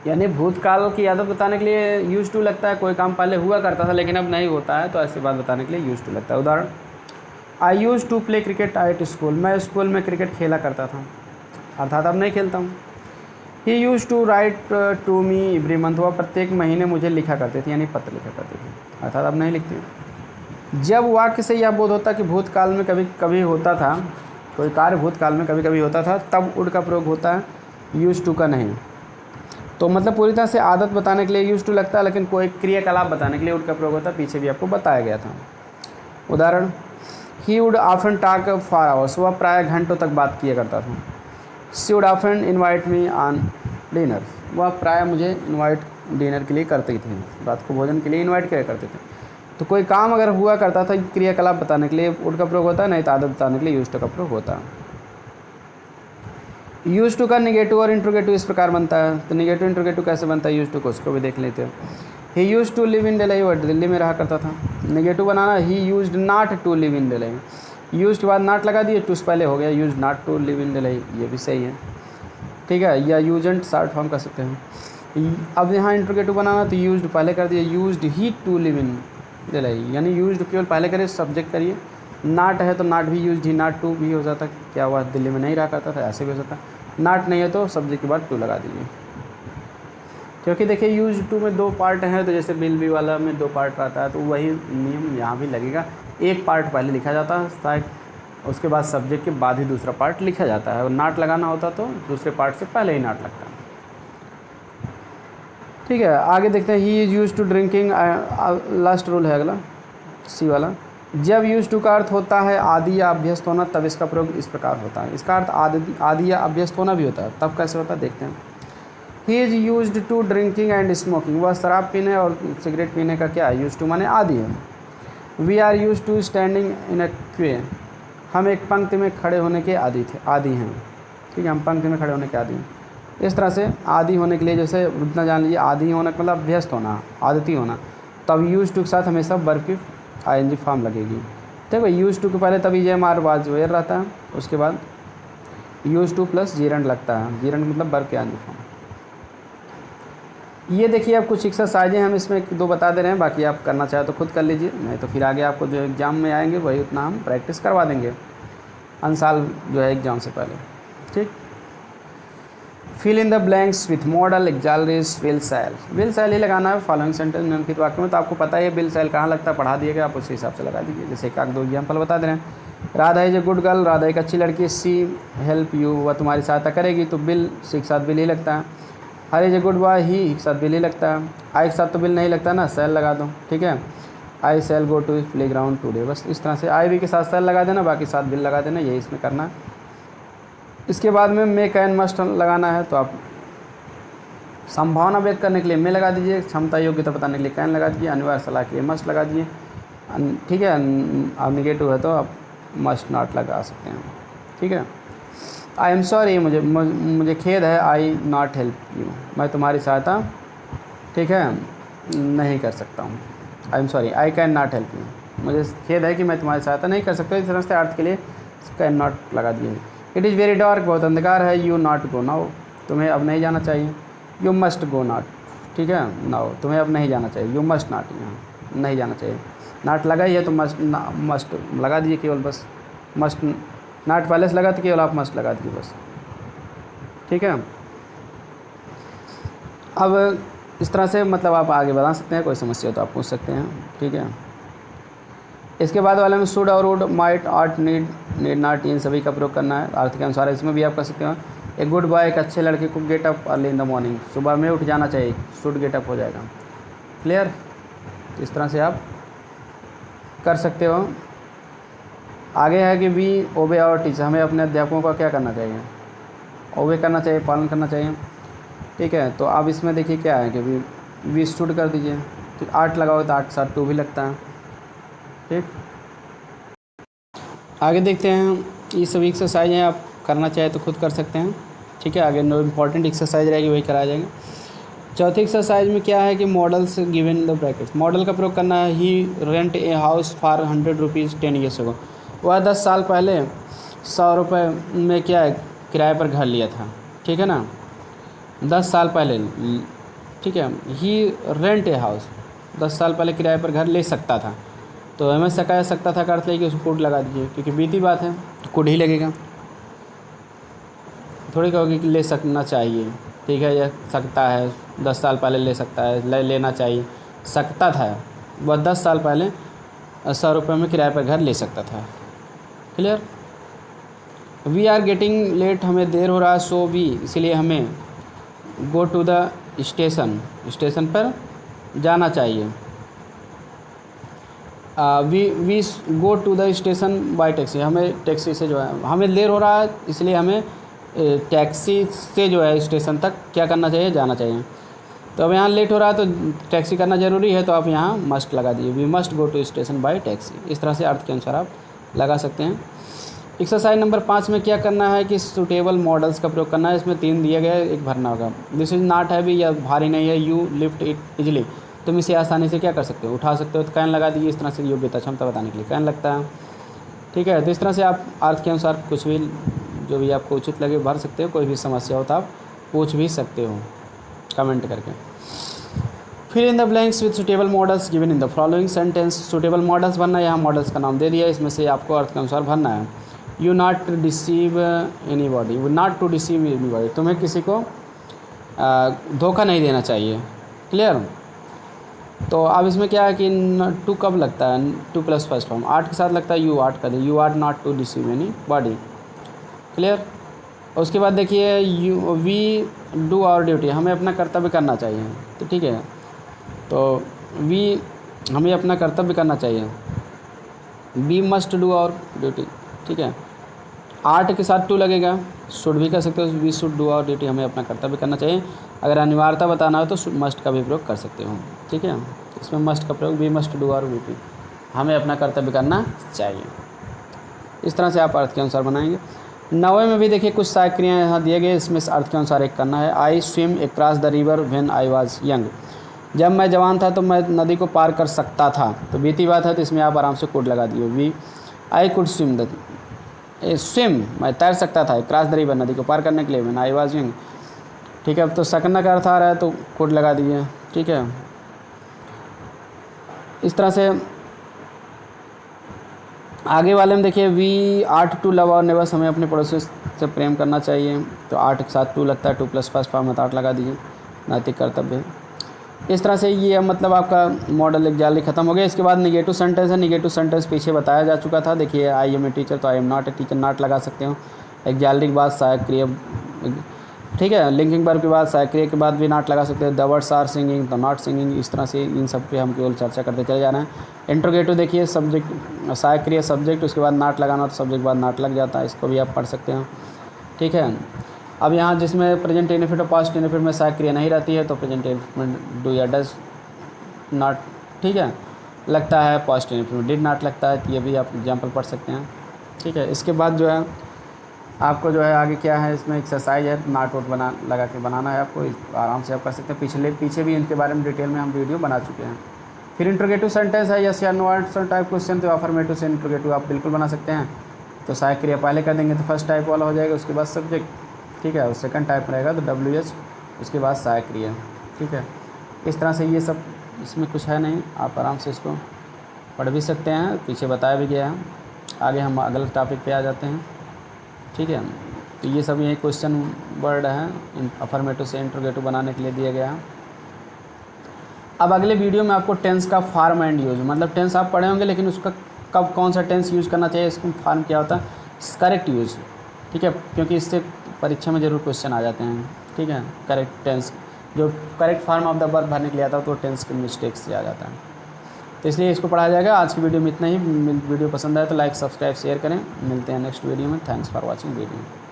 Speaker 1: यानी भूतकाल की आदत बताने के लिए यूज टू लगता है, कोई काम पहले हुआ करता था लेकिन अब नहीं होता है, तो ऐसी बात बताने के लिए यूज टू लगता है। उदाहरण, I use to play cricket at school, मैं स्कूल में क्रिकेट खेला करता था, अर्थात अब नहीं खेलता हूँ। He use to write to me every month, वह प्रत्येक महीने मुझे लिखा करते थे, यानी पत्र लिखा करते थे, अर्थात अब नहीं लिखते। जब वाक्य से यह बोध होता कि भूतकाल में कभी कभी होता था, कोई कार्य भूतकाल में कभी कभी होता था, तब उड का प्रयोग होता है, यूज टू का नहीं। तो मतलब पूरी तरह से आदत बताने के लिए यूज टू लगता है, लेकिन कोई क्रियाकलाप बताने के लिए उड का प्रयोग होता है, पीछे भी आपको बताया गया था। उदाहरण, he would often talk for hours, वह प्राय घंटों तक बात किया करता था। She would often invite me on dinner, वह प्राय मुझे इन्वाइट डिनर के लिए करती थी, रात को भोजन के लिए इन्वाइट किया करते थे। तो कोई काम अगर हुआ करता था, क्रियाकलाप बताने के लिए उड का प्रयोग होता है, नहीं तो आदत बताने के लिए यूज टू का प्रयोग होता है। यूज टू का निगेटिव और इंट्रोगेटिव इस प्रकार बनता है। तो निगेटिव इंट्रोगेटिव कैसे बनता है यूज टू को, उसको भी देख लेते हैं। He use to live in Delhi, वह दिल्ली में रहा करता था। निगेटिव बनाना, he used not to live in Delhi, use के बाद नॉट लगा दिए, टू से पहले हो गया, used not to live in Delhi, ये भी सही है, ठीक है। या यूजेंट शॉर्ट फॉर्म कर सकते हैं। अब यहाँ इंट्रोगेटिव बनाना, तो यूज्ड पहले कर दिए, used he to live in Delhi, यानी यूज्ड केवल पहले करिए, सब्जेक्ट करिए। नॉट है तो नॉट भी यूज्ड ही नॉट टू भी हो जाता, क्या हुआ दिल्ली में नहीं रहा करता था, ऐसे भी हो जाता। नॉट नहीं है तो सब्जेक्ट के बाद टू लगा दीजिए, क्योंकि देखिए यूज टू में दो पार्ट हैं, तो जैसे बिल बी वाला में दो पार्ट रहता है, तो वही नियम यहाँ भी लगेगा। एक पार्ट पहले लिखा जाता है शायद, उसके बाद सब्जेक्ट के बाद ही दूसरा पार्ट लिखा जाता है, और नॉट लगाना होता तो दूसरे पार्ट से पहले ही नॉट लगता है, ठीक है। आगे देखते हैं, he is used to drinking, last rule है अगला, सी वाला। जब यूज टू का अर्थ होता है आदि या अभ्यस्त होना, तब इसका प्रयोग इस प्रकार होता है। इसका अर्थ आदि या अभ्यस्त होना भी होता है, तब कैसे होता है देखते हैं। He is used to drinking and smoking, वह शराब पीने और सिगरेट पीने का क्या है, यूज टू माने आदि है। We are use to standing in a queue, हम एक पंक्ति में खड़े होने के आदि हैं, ठीक है, हम पंक्ति में खड़े होने के आदि हैं। इस तरह से आदि होने के लिए जैसे उतना जान लीजिए, आदि होने का मतलब अभ्यस्त होना, आदती होना, तब यूज टू के साथ हमेशा वर्ब की आईएनजी फॉर्म लगेगी, ठीक है। यूज टू के पहले तभी ये मार बाद वेयर रहता है, उसके बाद यूज टू प्लस जीरंड लगता है, जीरंड मतलब वर्ब की आईएनजी फॉर्म। ये देखिए अब कुछ एक्सरसाइजें हम इसमें एक दो बता दे रहे हैं, बाकी आप करना चाहे तो खुद कर लीजिए, नहीं तो फिर आगे आपको जो एग्ज़ाम में आएंगे वही उतना हम प्रैक्टिस करवा देंगे अनसाल जो है एग्ज़ाम से पहले, ठीक। Fill in the blanks with modal examples will shall ही लगाना है फॉलोइंग सेंटेंस निम्नलिखित वाक्यों में। तो आपको पता है बिल सेल कहाँ लगता है, पढ़ा दिएगा, आप उसी हिसाब से लगा दीजिए। जैसे एक आध दो एग्जाम्पल बता दे रहे हैं। Radha is a good girl, Radha एक अच्छी लड़की है। सी हेल्प यू, वह तुम्हारी सहायता करेगी। तो बिल, सी के साथ बिल ही लगता है। हर इज ए गुड बॉय, ही के साथ बिल ही लगता है। आई के साथ तो बिल नहीं लगता ना, सेल लगा दो, ठीक है। I shall go to playground today, बस इस तरह से आई भी के साथ सेल लगा देना, बाकी साथ बिल लगा देना, यही इसमें करना है। इसके बाद में मे कैन मस्ट लगाना है, तो आप संभावना व्यक्त करने के लिए मे लगा दीजिए, क्षमता योग्यता बताने के लिए कैन लगा दीजिए, अनिवार्य सलाह के लिए मस्ट लगा दीजिए, ठीक है। अब निगेटिव है तो आप मस्ट नॉट लगा सकते हैं, ठीक है। आई एम सॉरी, मुझे खेद है। आई नॉट हेल्प यू, मैं तुम्हारी सहायता, ठीक है, नहीं कर सकता हूँ। I am sorry, I can not help you, मुझे खेद है कि मैं तुम्हारी सहायता नहीं कर सकता। इस तरह से अर्थ के लिए कैन नॉट लगा दिए। इट इज़ वेरी डार्क, बहुत अंधकार है। यू नॉट गो नाउ, तुम्हें अब नहीं जाना चाहिए। यू मस्ट गो नॉट, ठीक है, नाउ, तुम्हें अब नहीं जाना चाहिए। यू मस्ट नॉट, यहाँ नहीं जाना चाहिए। नॉट लगा ही है तो मस्ट लगा दीजिए केवल, बस मस्ट नॉट पहले से लगा तो केवल आप मस्ट लगा दीजिए बस, ठीक है। अब इस तरह से मतलब आप आगे बढ़ा सकते हैं, कोई समस्या हो तो आप पूछ सकते हैं, ठीक है। इसके बाद वाले में शुड और would, might, ought, need, need not, इन सभी का प्रयोग करना है अर्थ के अनुसार। इसमें भी आप कर सकते हैं। एक गुड बॉय, एक अच्छे लड़के को get up early in the morning, सुबह में उठ जाना चाहिए, शुड गेट अप हो जाएगा। क्लियर, इस तरह से आप कर सकते हो। आगे है कि वी ओबे आवर टीचर, हमें अपने अध्यापकों का क्या करना चाहिए, ओबे करना चाहिए, पालन करना चाहिए, ठीक है। तो अब इसमें देखिए क्या है कि वी शुड कर दीजिए, तो आर्ट लगाओ तो आर्ट के साथ टू भी लगता है, ठीक। आगे देखते हैं, ये सभी एक्सरसाइज हैं, आप करना चाहे तो खुद कर सकते हैं, ठीक है। आगे नो इम्पॉर्टेंट एक्सरसाइज रहेगी वही कराया जाएगा। चौथी एक्सरसाइज में क्या है कि models given in the brackets, model का प्रयोग करना है। He rent a house for 100 rupees 10 years ago, वह 10 साल पहले 100 रुपये में क्या है किराए पर घर लिया था, ठीक है ना, 10 साल पहले, ठीक है। ही रेंट ए हाउस, 10 साल पहले किराए पर घर ले सकता था, तो हमें सकता था का अर्थ लेके उसको कोड लगा दीजिए, क्योंकि बीती बात है तो कोड ही लगेगा, थोड़ी कहोगे कि ले सकना चाहिए, ठीक है। यह सकता है, 10 साल पहले ले सकता है, लेना चाहिए, सकता था, वह 10 साल पहले 100 रुपये में किराए पर घर ले सकता था। Clear. We are getting late, हमें देर हो रहा है, सो वी, इसलिए हमें go to the station, station पर जाना चाहिए। We go to the station by taxi, हमें टैक्सी से जो है, हमें देर हो रहा है इसलिए हमें टैक्सी से जो है स्टेशन तक क्या करना चाहिए, जाना चाहिए। तो अब यहाँ लेट हो रहा है तो टैक्सी करना ज़रूरी है, तो आप यहाँ मस्ट लगा दीजिए, we must go to station by taxi. इस तरह से अर्थ के अनुसार आप लगा सकते हैं। एक्सरसाइज नंबर 5 में क्या करना है कि सूटेबल मॉडल्स का प्रयोग करना है। इसमें 3 दिए गए, एक भरना होगा। दिस इज़ नॉट हैवी, या भारी नहीं है। यू लिफ्ट इट इजली, तुम इसे आसानी से क्या कर सकते हो, उठा सकते हो, तो कैन लगा दीजिए। इस तरह से योग्यता क्षमता बताने के लिए कैन लगता है, ठीक है। तो इस तरह से आप अर्थ के अनुसार कुछ भी जो भी आपको उचित लगे भर सकते हो। कोई भी समस्या हो तो आप पूछ भी सकते हो कमेंट करके। फिर इन the blanks with suitable models given in the following sentence, suitable models भरना है, यहाँ मॉडल्स का नाम दे दिया, इसमें से आपको अर्थ के अनुसार भरना है। You not deceive anybody, not to deceive anybody, तुम्हें किसी को धोखा नहीं देना चाहिए। क्लियर। तो अब इसमें क्या है कि टू कब लगता है, to plus first form, ought के साथ लगता है, यू आर्ट कर दे, you are not to deceive anybody. Clear. उसके बाद देखिए you we do our duty, हमें अपना कर्तव्य करना चाहिए, तो ठीक है। तो वी, हमें अपना कर्तव्य करना चाहिए। We must do our duty, ठीक है। आर्ट के साथ टू लगेगा, शुड भी कर सकते हो, we should do our duty, हमें अपना कर्तव्य करना चाहिए। अगर अनिवार्यता बताना हो तो मस्ट का भी प्रयोग कर सकते हो, ठीक है। इसमें मस्ट का प्रयोग, we must do our duty, हमें अपना कर्तव्य करना चाहिए। इस तरह से आप अर्थ के अनुसार बनाएंगे। 9वें में भी देखिए कुछ सहायक क्रियाएँ यहाँ दिए गए, इसमें अर्थ के अनुसार एक करना है। I swim across the river when I was young, जब मैं जवान था तो मैं नदी को पार कर सकता था, तो बीती बात है तो इसमें आप आराम से कोड लगा दिए। We I could swim the swim, मैं तैर सकता था, क्रॉस द रिवर, नदी को पार करने के लिए, व्हेन आई वाज यंग, ठीक है। अब तो सकना का अर्थ आ रहा है तो कोड लगा दीजिए, ठीक है। इस तरह से आगे वाले में देखिए वी आर्ट टू लव और नेबर्स, हमें अपने पड़ोसी से प्रेम करना चाहिए, तो आर्ट के साथ टू लगता है, टू प्लस फर्स्ट फॉर्म में आर्ट लगा दीजिए, नैतिक कर्तव्य। इस तरह से ये मतलब आपका मॉडल एक गैलरी ख़त्म हो गया। इसके बाद निगेटिव सेंटेंस है। निगेटिव सेंटेंस पीछे बताया जा चुका था। देखिए आई एम ए टीचर, तो I am not a teacher, not लगा सकते हो। एक गैलरी के बाद सहायक क्रिया, ठीक है। लिंकिंग वर्ब के बाद सहायक क्रिया के बाद भी नॉट लगा सकते हैं। The words are singing, the not singing. इस तरह से इन सब पे हम केवल चर्चा करते चले जाना है। इंट्रोगेटिव देखिए सब्जेक्ट, सहायक क्रिया सब्जेक्ट, उसके बाद नॉट लगाना, तो सब्जेक्ट के बाद नॉट लग जाता है। इसको भी आप पढ़ सकते हो, ठीक है। अब यहाँ जिसमें प्रेजेंट इनफिनिट और पास्ट इनफिनिट में सहायक क्रिया नहीं रहती है, तो प्रेजेंट इनफिनिट डू या डज नॉट, ठीक है, लगता है। पास्ट इनफिनिट डिड नॉट लगता है। ये भी आप एग्जाम्पल पढ़ सकते हैं, ठीक है। इसके बाद जो है आपको जो है आगे क्या है, इसमें एक्सरसाइज है, नॉट वोट बना लगा के बनाना है आपको। आराम से आप कर सकते हैं। पीछे भी इनके बारे में डिटेल में हम वीडियो बना चुके हैं। फिर इंट्रोगेटिव सेंटेंस है, यस या नो आंसर टाइप क्वेश्चन, तो अफर्मेटिव से इंट्रोगेटिव आप बिल्कुल बना सकते हैं। तो सहायक क्रिया पहले कर देंगे तो फर्स्ट टाइप वाला हो जाएगा, उसके बाद सब्जेक्ट, ठीक है। और सेकंड टाइप में रहेगा तो WH, उसके बाद सहायक क्रिया, ठीक है। इस तरह से ये सब, इसमें कुछ है नहीं, आप आराम से इसको पढ़ भी सकते हैं, पीछे बताया भी गया है। आगे हम अगले टॉपिक पे आ जाते हैं, ठीक है। तो ये सब यही क्वेश्चन वर्ड है अफर्मेटिव से इंट्रोगेटिव बनाने के लिए दिया गया है। अब अगले वीडियो में आपको टेंस का फॉर्म एंड यूज, मतलब टेंस आप पढ़े होंगे लेकिन उसका कब कौन सा टेंस यूज़ करना चाहिए, इसका फॉर्म क्या होता है, करेक्ट यूज, ठीक है, क्योंकि इससे परीक्षा में ज़रूर क्वेश्चन आ जाते हैं, ठीक है। करेक्ट टेंस, जो correct form of the verb भरने के लिए आता है तो टेंस के मिस्टेक से आ जाता है, तो इसलिए इसको पढ़ाया जाएगा। आज की वीडियो में इतना ही। वीडियो पसंद आए तो लाइक, सब्सक्राइब, शेयर करें। मिलते हैं नेक्स्ट वीडियो में। Thanks for watching video.